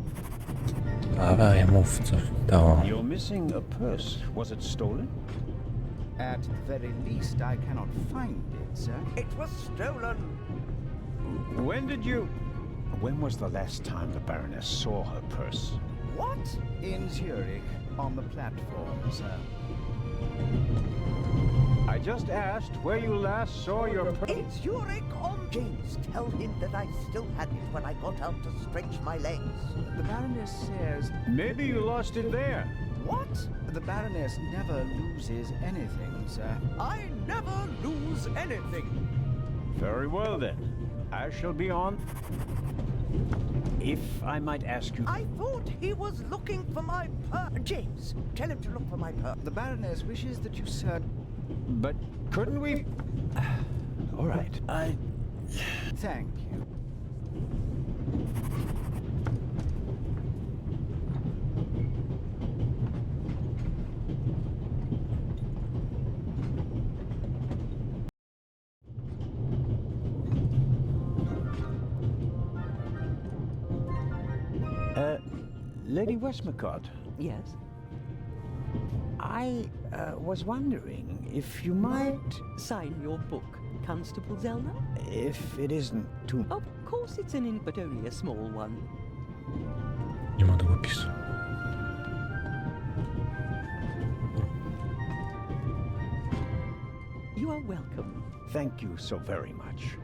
Dawaj, mów, co się stało. You're missing a purse. Was it stolen? At the very least, I cannot find it, sir. It was stolen. When was the last time the Baroness saw her purse? What? In Zurich, on the platform, sir. I just asked where you last saw your purse. In Zurich on James. Tell him that I still had it when I got out to stretch my legs. The Baroness says... Maybe you lost it there. What? The Baroness never loses anything, sir. I never lose anything. Very well then. I shall be on. If I might ask you... I thought he was looking for my purse. James, tell him to look for my purse. The Baroness wishes that you, sir... But couldn't we... All right. Thank you. Lady Westmacott. Yes? I was wondering if you might... Sign your book, Constable Zelda? If it isn't too... Of course it's an ink, but only a small one. Nie ma długopisu. You are welcome. Thank you so very much.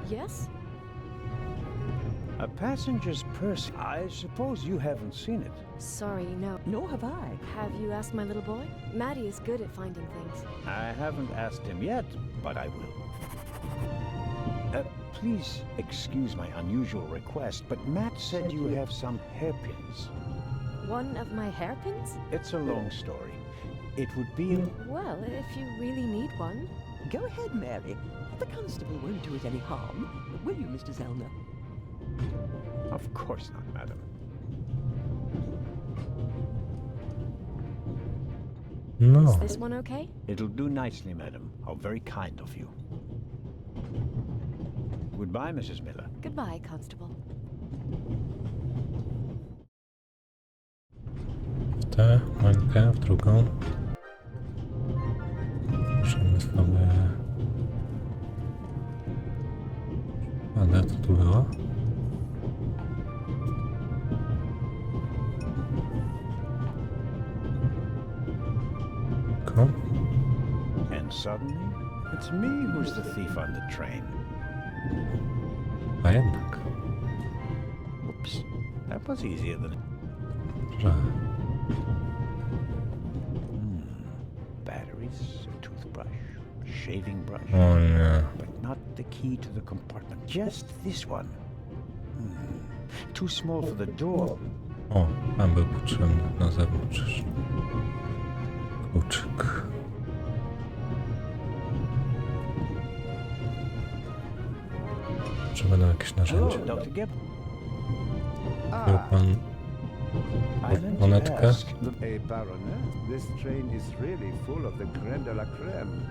Yes? A passenger's purse. I suppose you haven't seen it. Sorry, no. Nor have I. Have you asked my little boy? Maddie is good at finding things. I haven't asked him yet, but I will. Please excuse my unusual request, but Matt said you have some hairpins. One of my hairpins? It's a long story. It would be a... Well, if you really need one. Go ahead, Mary. The constable won't do it any harm. Will you, Mr. Zellner? Of course not, madam. No. Is this one okay? It'll do nicely, madam. How very kind of you. Goodbye, Mrs. Miller. Goodbye, Constable. W tę mańkę, w drugą. Musimy sobie... Ale co tu było? And suddenly, it's me who's the thief on the train. A jednak. Oops, that was easier than... Że... Batteries, a toothbrush, shaving brush. O nie. But not the key to the compartment, just this one. Too small for the door. O, tam był potrzebny na zewnątrz. Kluczyk. Czy będą jakieś narzędzia? Miał pan monetkę? Hey, Baronet, this train is really full of the creme de la creme.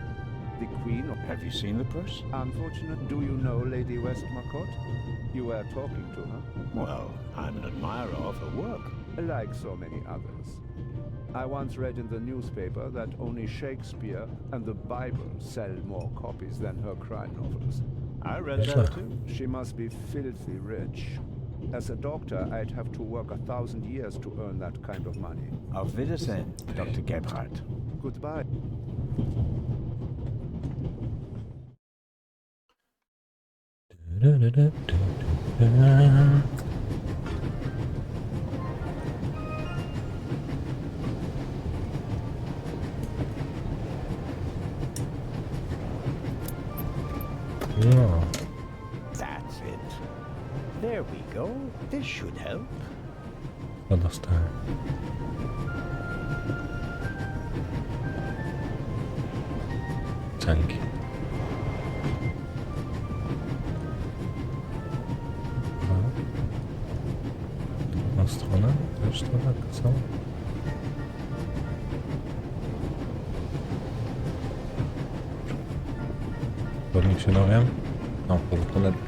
The Queen of... Have you seen the purse? Unfortunate. Do you know Lady Westmacott? You were talking to her. Well, I'm an admirer of her work. Like so many others. I once read in the newspaper that only Shakespeare and the Bible sell more copies than her crime novels. I read that too. She must be filthy rich. As a doctor, I'd have to work 1,000 years to earn that kind of money. Auf Wiedersehen, Dr. Gebhardt. Goodbye. No. That's it. There we go. This should help. No dostałem. Dzięki. Na stronę też to tak samo. Pewnie się dowiem. No, to lepiej.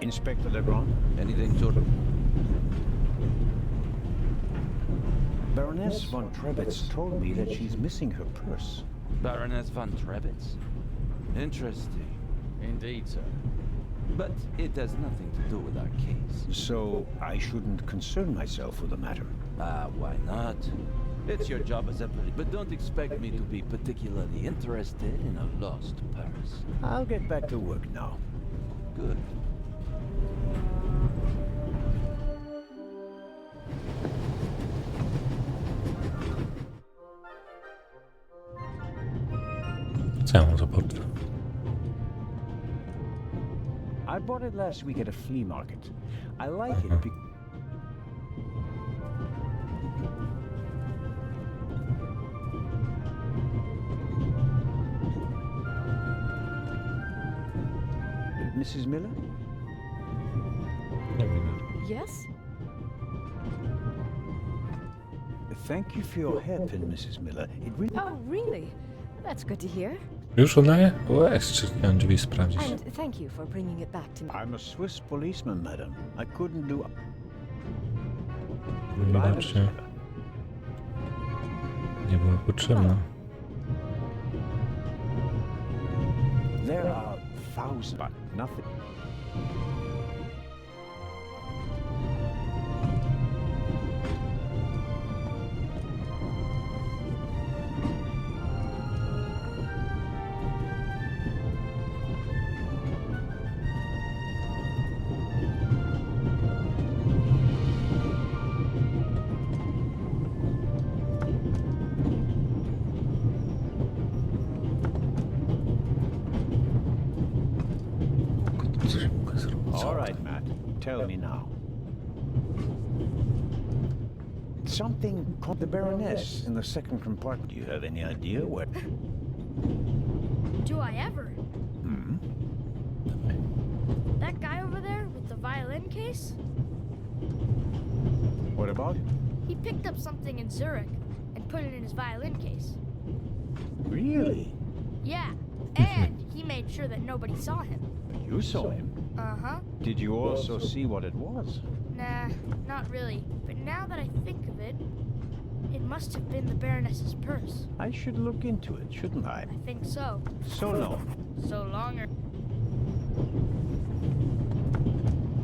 Inspector Legrand? Anything to... Baroness von Trebitz told me that she's missing her purse. Baroness von Trebitz? Interesting. Indeed, sir. But it has nothing to do with our case. So I shouldn't concern myself with the matter. Why not? It's your job as a police, but don't expect me to be particularly interested in a lost purse. I'll get back to work now. Good. Co ja mam za portfel? I bought it last week at a flea market. I like it because... Mrs. Miller? Yes? Thank you for your hairpin, Mrs. Miller. It really... Oh, really? That's good to hear. Już oddaję? Łeś, czy chciałem drzwi sprawdzić. And thank you for bringing it back to me. I'm a Swiss policeman, madam. I couldn't do... Widocznie nie była potrzebna. There are thousands, but nothing. Coś mogę zrobić. All right, Matt. Tell me now. Something called the Baroness in the second compartment. Do you have any idea what? Do I ever? Hmm? That guy over there with the violin case? What about him? He picked up something in Zurich and put it in his violin case. Really? Yeah, and he made sure that nobody saw him. You saw him? Uh-huh. Did you also see what it was? Nah, not really. But now that I think of it, it must have been the Baroness's purse. I should look into it, shouldn't I? I think so. So long. So longer.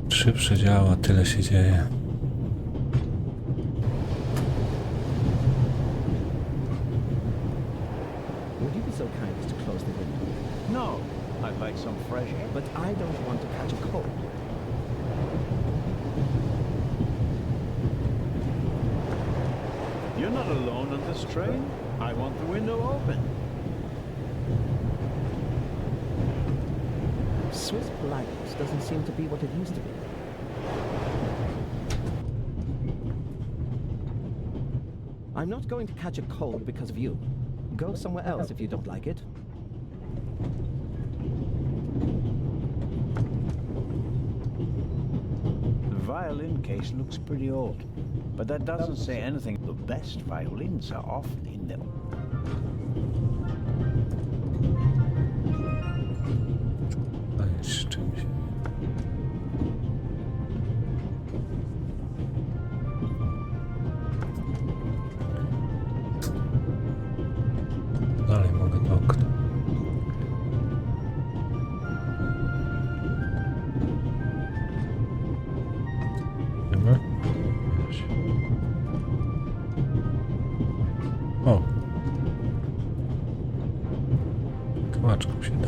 Szybsze działa, tyle się dzieje. Would you be so kind as to close the window? No, I'd like some fresh air. But I don't want to catch a cold. You're not alone on this train. I want the window open. Swiss politeness doesn't seem to be what it used to be. I'm not going to catch a cold because of you. Go somewhere else if you don't like it. The violin case looks pretty old, but that doesn't say anything. The best violins are often in them. Z czymś. Dalej mogę do okna. Wiemy? O! Tłumaczką się da.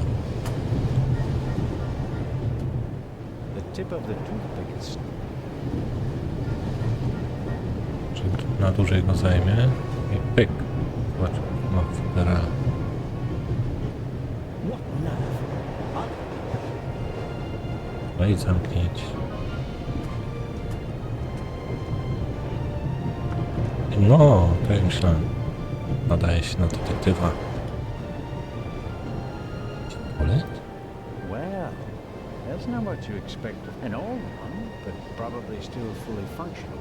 The tip of the toothpick is... Czyli na dłużej go zajmie i pyk. Zobacz, ma fotera. No i zamknięć. No, tak jak myślałem. Nadaje się na detektywa. Pistolet? Well, that's not what you expect of an old one, but probably still fully functional.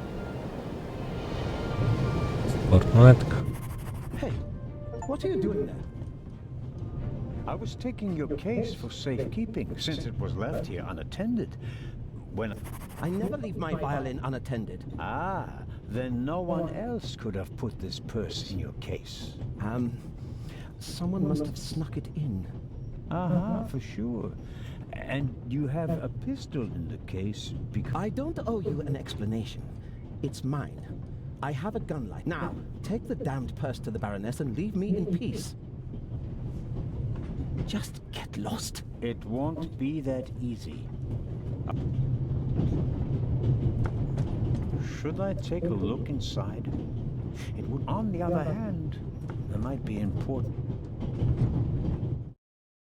Portmonetka. Hey, what are you doing there? I was taking your case for safekeeping, since it was left here unattended. When... I never leave my violin unattended. Ah, then no one else could have put this purse in your case. Someone must have snuck it in. For sure. And you have a pistol in the case because... I don't owe you an explanation. It's mine. I have a gun light. Now, take the damned purse to the Baroness and leave me in peace. Just get lost. It won't be that easy. Should I take a look inside? It would... On the other hand, there might be important...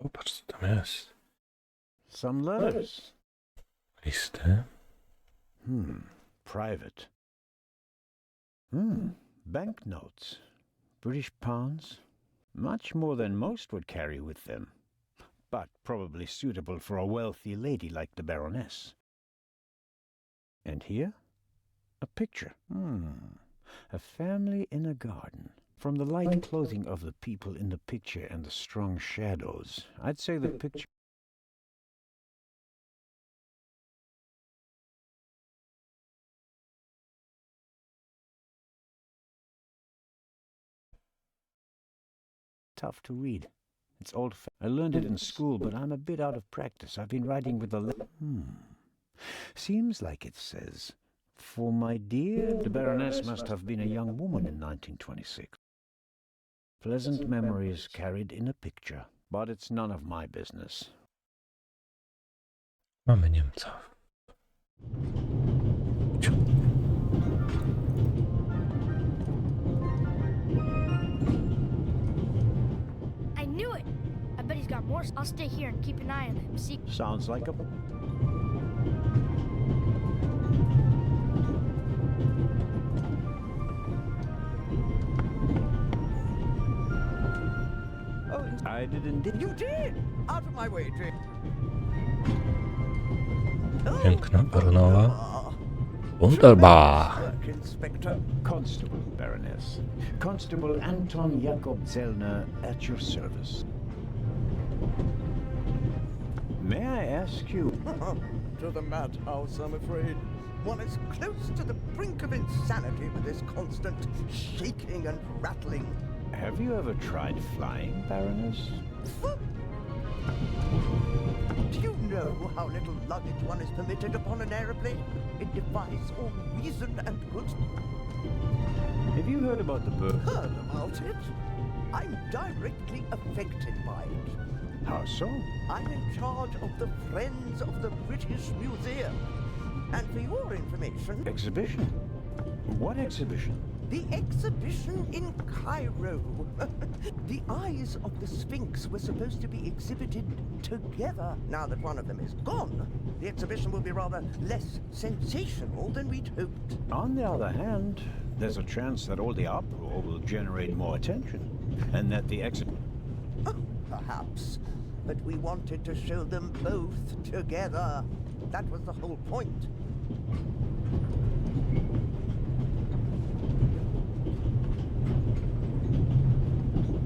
Popatrz, co tam jest. Some letters. Listy. Private. Banknotes. British pounds. Much more than most would carry with them. But probably suitable for a wealthy lady like the Baroness. And here? A picture. A family in a garden. From the light clothing of the people in the picture and the strong shadows, I'd say the picture... tough to read. It's old. I learned it in school, but I'm a bit out of practice. I've been writing with the... Seems like it says, "For my dear..." The Baroness must have been a young woman in 1926. Pleasant memories carried in a picture, but it's none of my business. Mamy Niemca. I knew it! I bet he's got more. I'll stay here and keep an eye on them. See. Sounds like a... I didn't... You did! Out of my way, Jane. Piękna, baronowa. Wunderbar. Inspector. Constable, Baroness. Constable Anton Jakob Zellner at your service. May I ask you... To the madhouse, I'm afraid. One is close to the brink of insanity with this constant shaking and rattling. Have you ever tried flying, Baroness? Do you know how little luggage one is permitted upon an aeroplane? It defies all reason and good. Have you heard about the bird? Heard about it? I'm directly affected by it. How so? I'm in charge of the Friends of the British Museum. And for your information... Exhibition? What exhibition? The exhibition in Cairo. The eyes of the Sphinx were supposed to be exhibited together. Now that one of them is gone, the exhibition will be rather less sensational than we'd hoped. On the other hand, there's a chance that all the uproar will generate more attention, and that the Perhaps. But we wanted to show them both together. That was the whole point.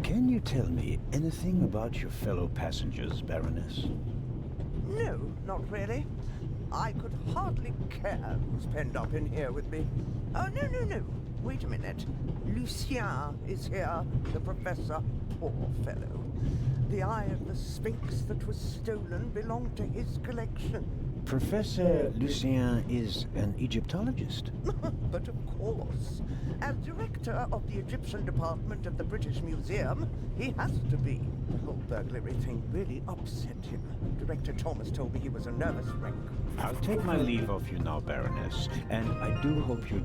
Can you tell me anything about your fellow passengers, Baroness? No, not really. I could hardly care who's penned up in here with me. Oh, no. Wait a minute. Lucien is here, the professor. Poor fellow. The eye of the Sphinx that was stolen belonged to his collection. Professor Lucien is an Egyptologist. But of course, as director of the Egyptian department of the British Museum, he has to be. The whole burglary thing really upset him. Director Thomas told me he was a nervous wreck. I'll take my leave of you now, Baroness, and I do hope you're...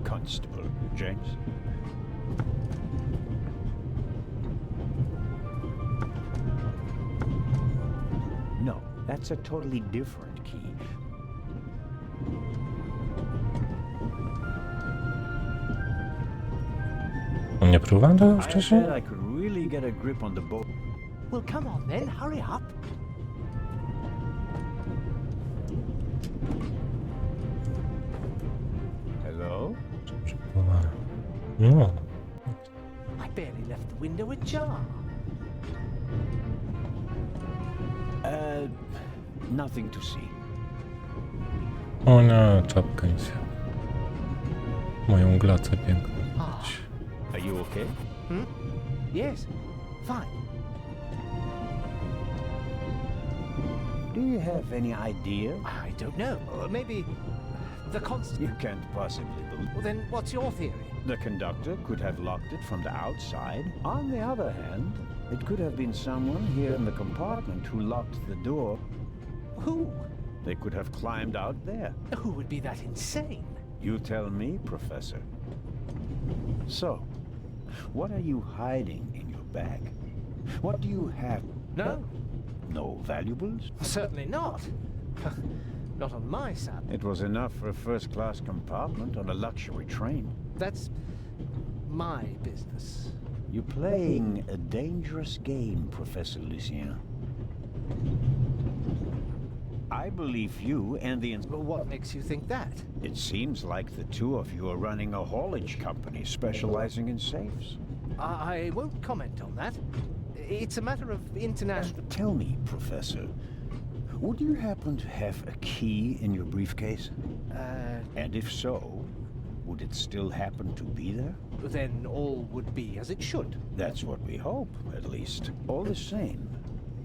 Constable, James? No, that's a totally different key. Nie próbowałem tego I wcześniej? said I could really get a grip on the boat. Well, come on then, hurry up. Hello? No. I barely left the window ajar. Nothing to see. O nie, czapka nic. Moją glacę piękną. Are you okay? Yes, fine. Do you have any idea? I don't know. Maybe the constant... You can't possibly believe... Well, then what's your theory? The conductor could have locked it from the outside. On the other hand, it could have been someone here in the compartment who locked the door. Who? They could have climbed out there. Who would be that insane? You tell me, Professor. So, what are you hiding in your bag? What do you have? No. No valuables? Certainly not. Not on my side. It was enough for a first-class compartment on a luxury train. That's my business. You're playing a dangerous game, Professor Lucien. I believe you and the... What makes you think that? It seems like the two of you are running a haulage company specializing in safes. I won't comment on that. It's a matter of international... Tell me, Professor, would you happen to have a key in your briefcase? And if so, would it still happen to be there? Then all would be as it should. That's what we hope, at least. All the same,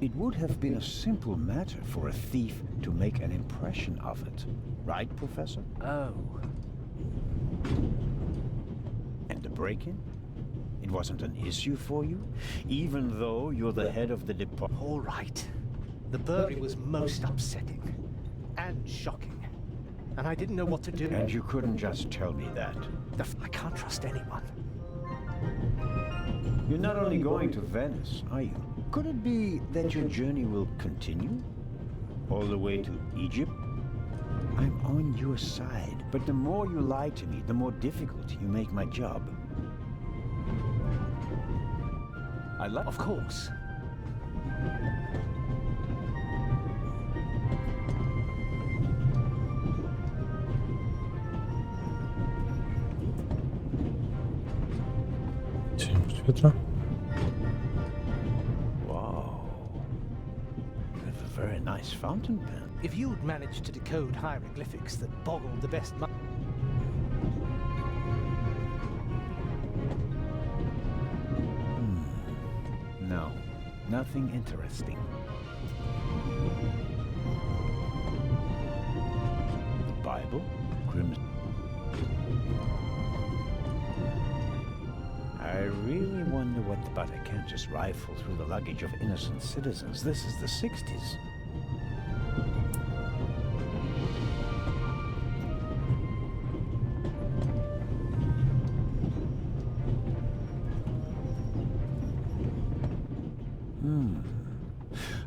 it would have been a simple matter for a thief to make an impression of it. Right, Professor? Oh. And the break-in? It wasn't an issue for you? Even though you're the head of the department? All right. The burglary was most upsetting. And shocking. And I didn't know what to do. And you couldn't just tell me that? I can't trust anyone. You're not only going to Venice, are you? Could it be that your journey will continue? All the way to Egypt? I'm on your side, but the more you lie to me, the more difficult you make my job. Of course. Cień świetla. Wow. You have a very nice fountain pen. If you'd managed to decode hieroglyphics that boggled the best No, nothing interesting. The Bible? I really wonder but I can't just rifle through the luggage of innocent citizens. This is the 60s.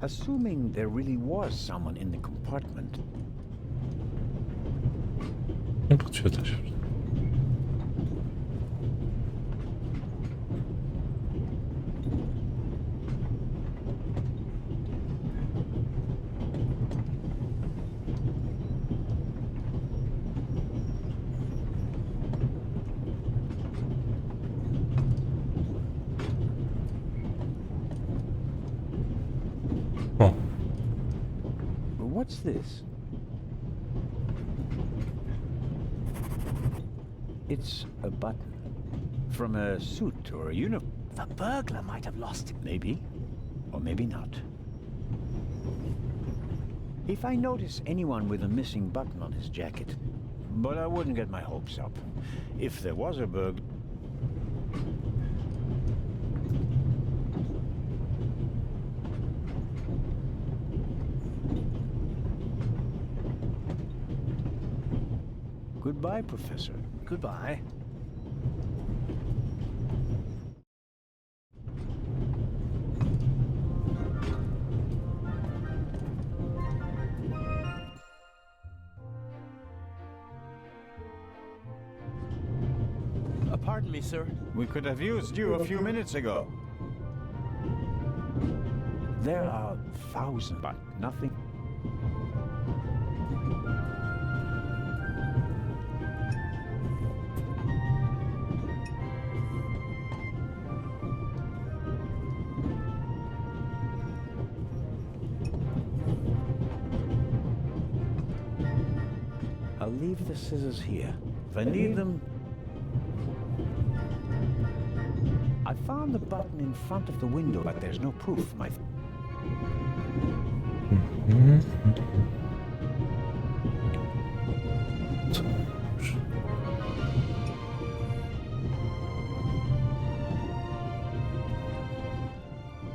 Assuming there really was someone in the compartment. Nie podświetla się. What's this? It's a button. From a suit or a uniform. The burglar might have lost it. Maybe. Or maybe not. If I notice anyone with a missing button on his jacket, but I wouldn't get my hopes up. If there was a burglar... Goodbye, Professor. Goodbye. Pardon me, sir. We could have used you a few minutes ago. There are thousands, but nothing. I'll leave the scissors here. If I need them... I found the button in front of the window, but there's no proof.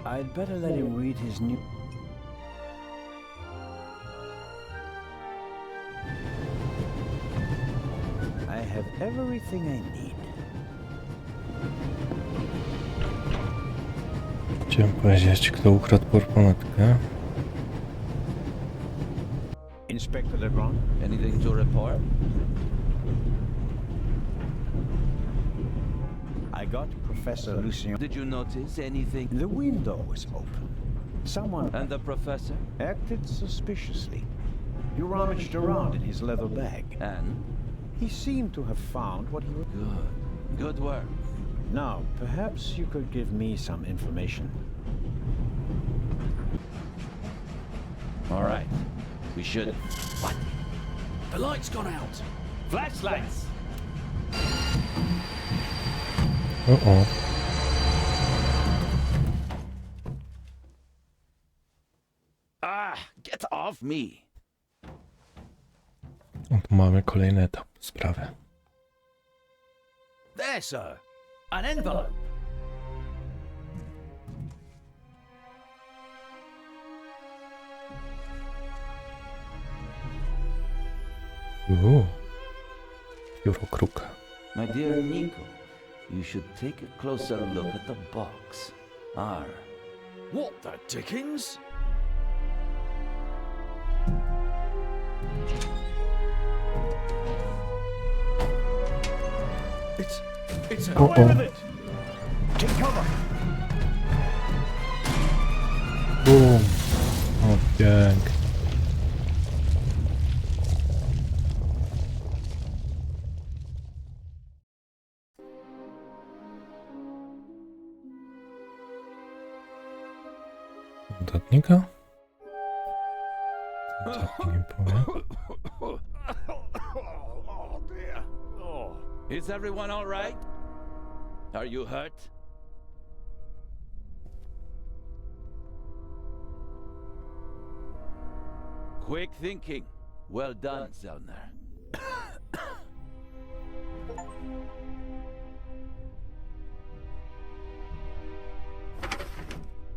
I'd better let him read his new... I have everything I need. Chciałem powiedzieć, kto ukradł portmonetkę. Inspector Legrand? Anything to report? I got Professor Lucien. Did you notice anything? The window was open. Someone... And the professor? Acted suspiciously. He rummaged around in his leather bag. And? He seemed to have found what he... Good. Good work. Now, perhaps you could give me some information. All right. We should... What? The light's gone out. Flashlights. Uh-oh. Ah, get off me. No tu mamy kolejny etap sprawy. There, sir. An envelope. Pióro kruka. My dear Nico, you should take a closer look at the box. What the dickens? It's a... Away with it! Take cover! Bum. O, pięknie. Notatnika? Tak nie powiem. Oh dear. Oh. Is everyone all right? Are you hurt? Quick thinking. Well done, Zellner.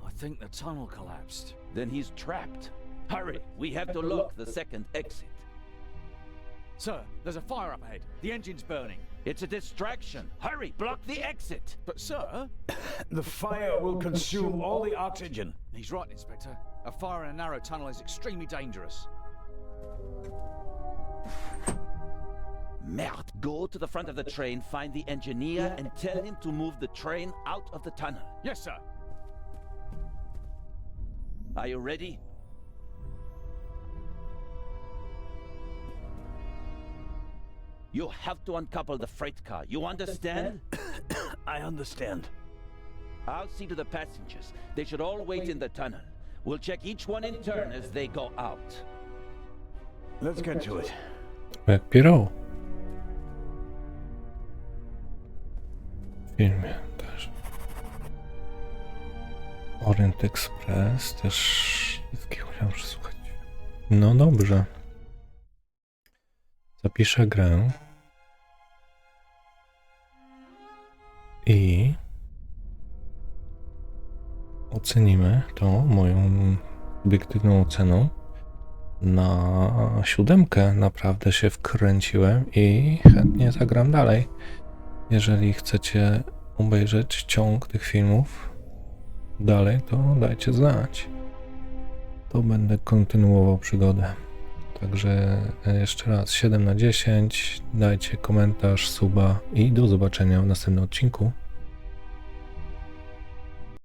I think the tunnel collapsed. Then he's trapped. Hurry, we have to lock the second exit. Sir, there's a fire up ahead. The engine's burning. It's a distraction. Hurry, block the exit. But sir... The fire will consume all the oxygen. He's right, Inspector. A fire in a narrow tunnel is extremely dangerous. Merde, go to the front of the train, find the engineer, and tell him to move the train out of the tunnel. Yes, sir. Are you ready? You have to uncouple the freight car. You understand? I understand. I'll see to the passengers. They should all wait in the tunnel. We'll check each one in turn as they go out. Let's get to it. Jak Piero. W filmie też. Orient Express też wszystkich chciałem przesłuchać. No dobrze. Zapiszę grę. I ocenimy to moją subiektywną oceną na 7. Naprawdę się wkręciłem i chętnie zagram dalej. Jeżeli chcecie obejrzeć ciąg tych filmów dalej, to dajcie znać. To będę kontynuował przygodę. Także jeszcze raz 7/10. Dajcie komentarz, suba i do zobaczenia w następnym odcinku.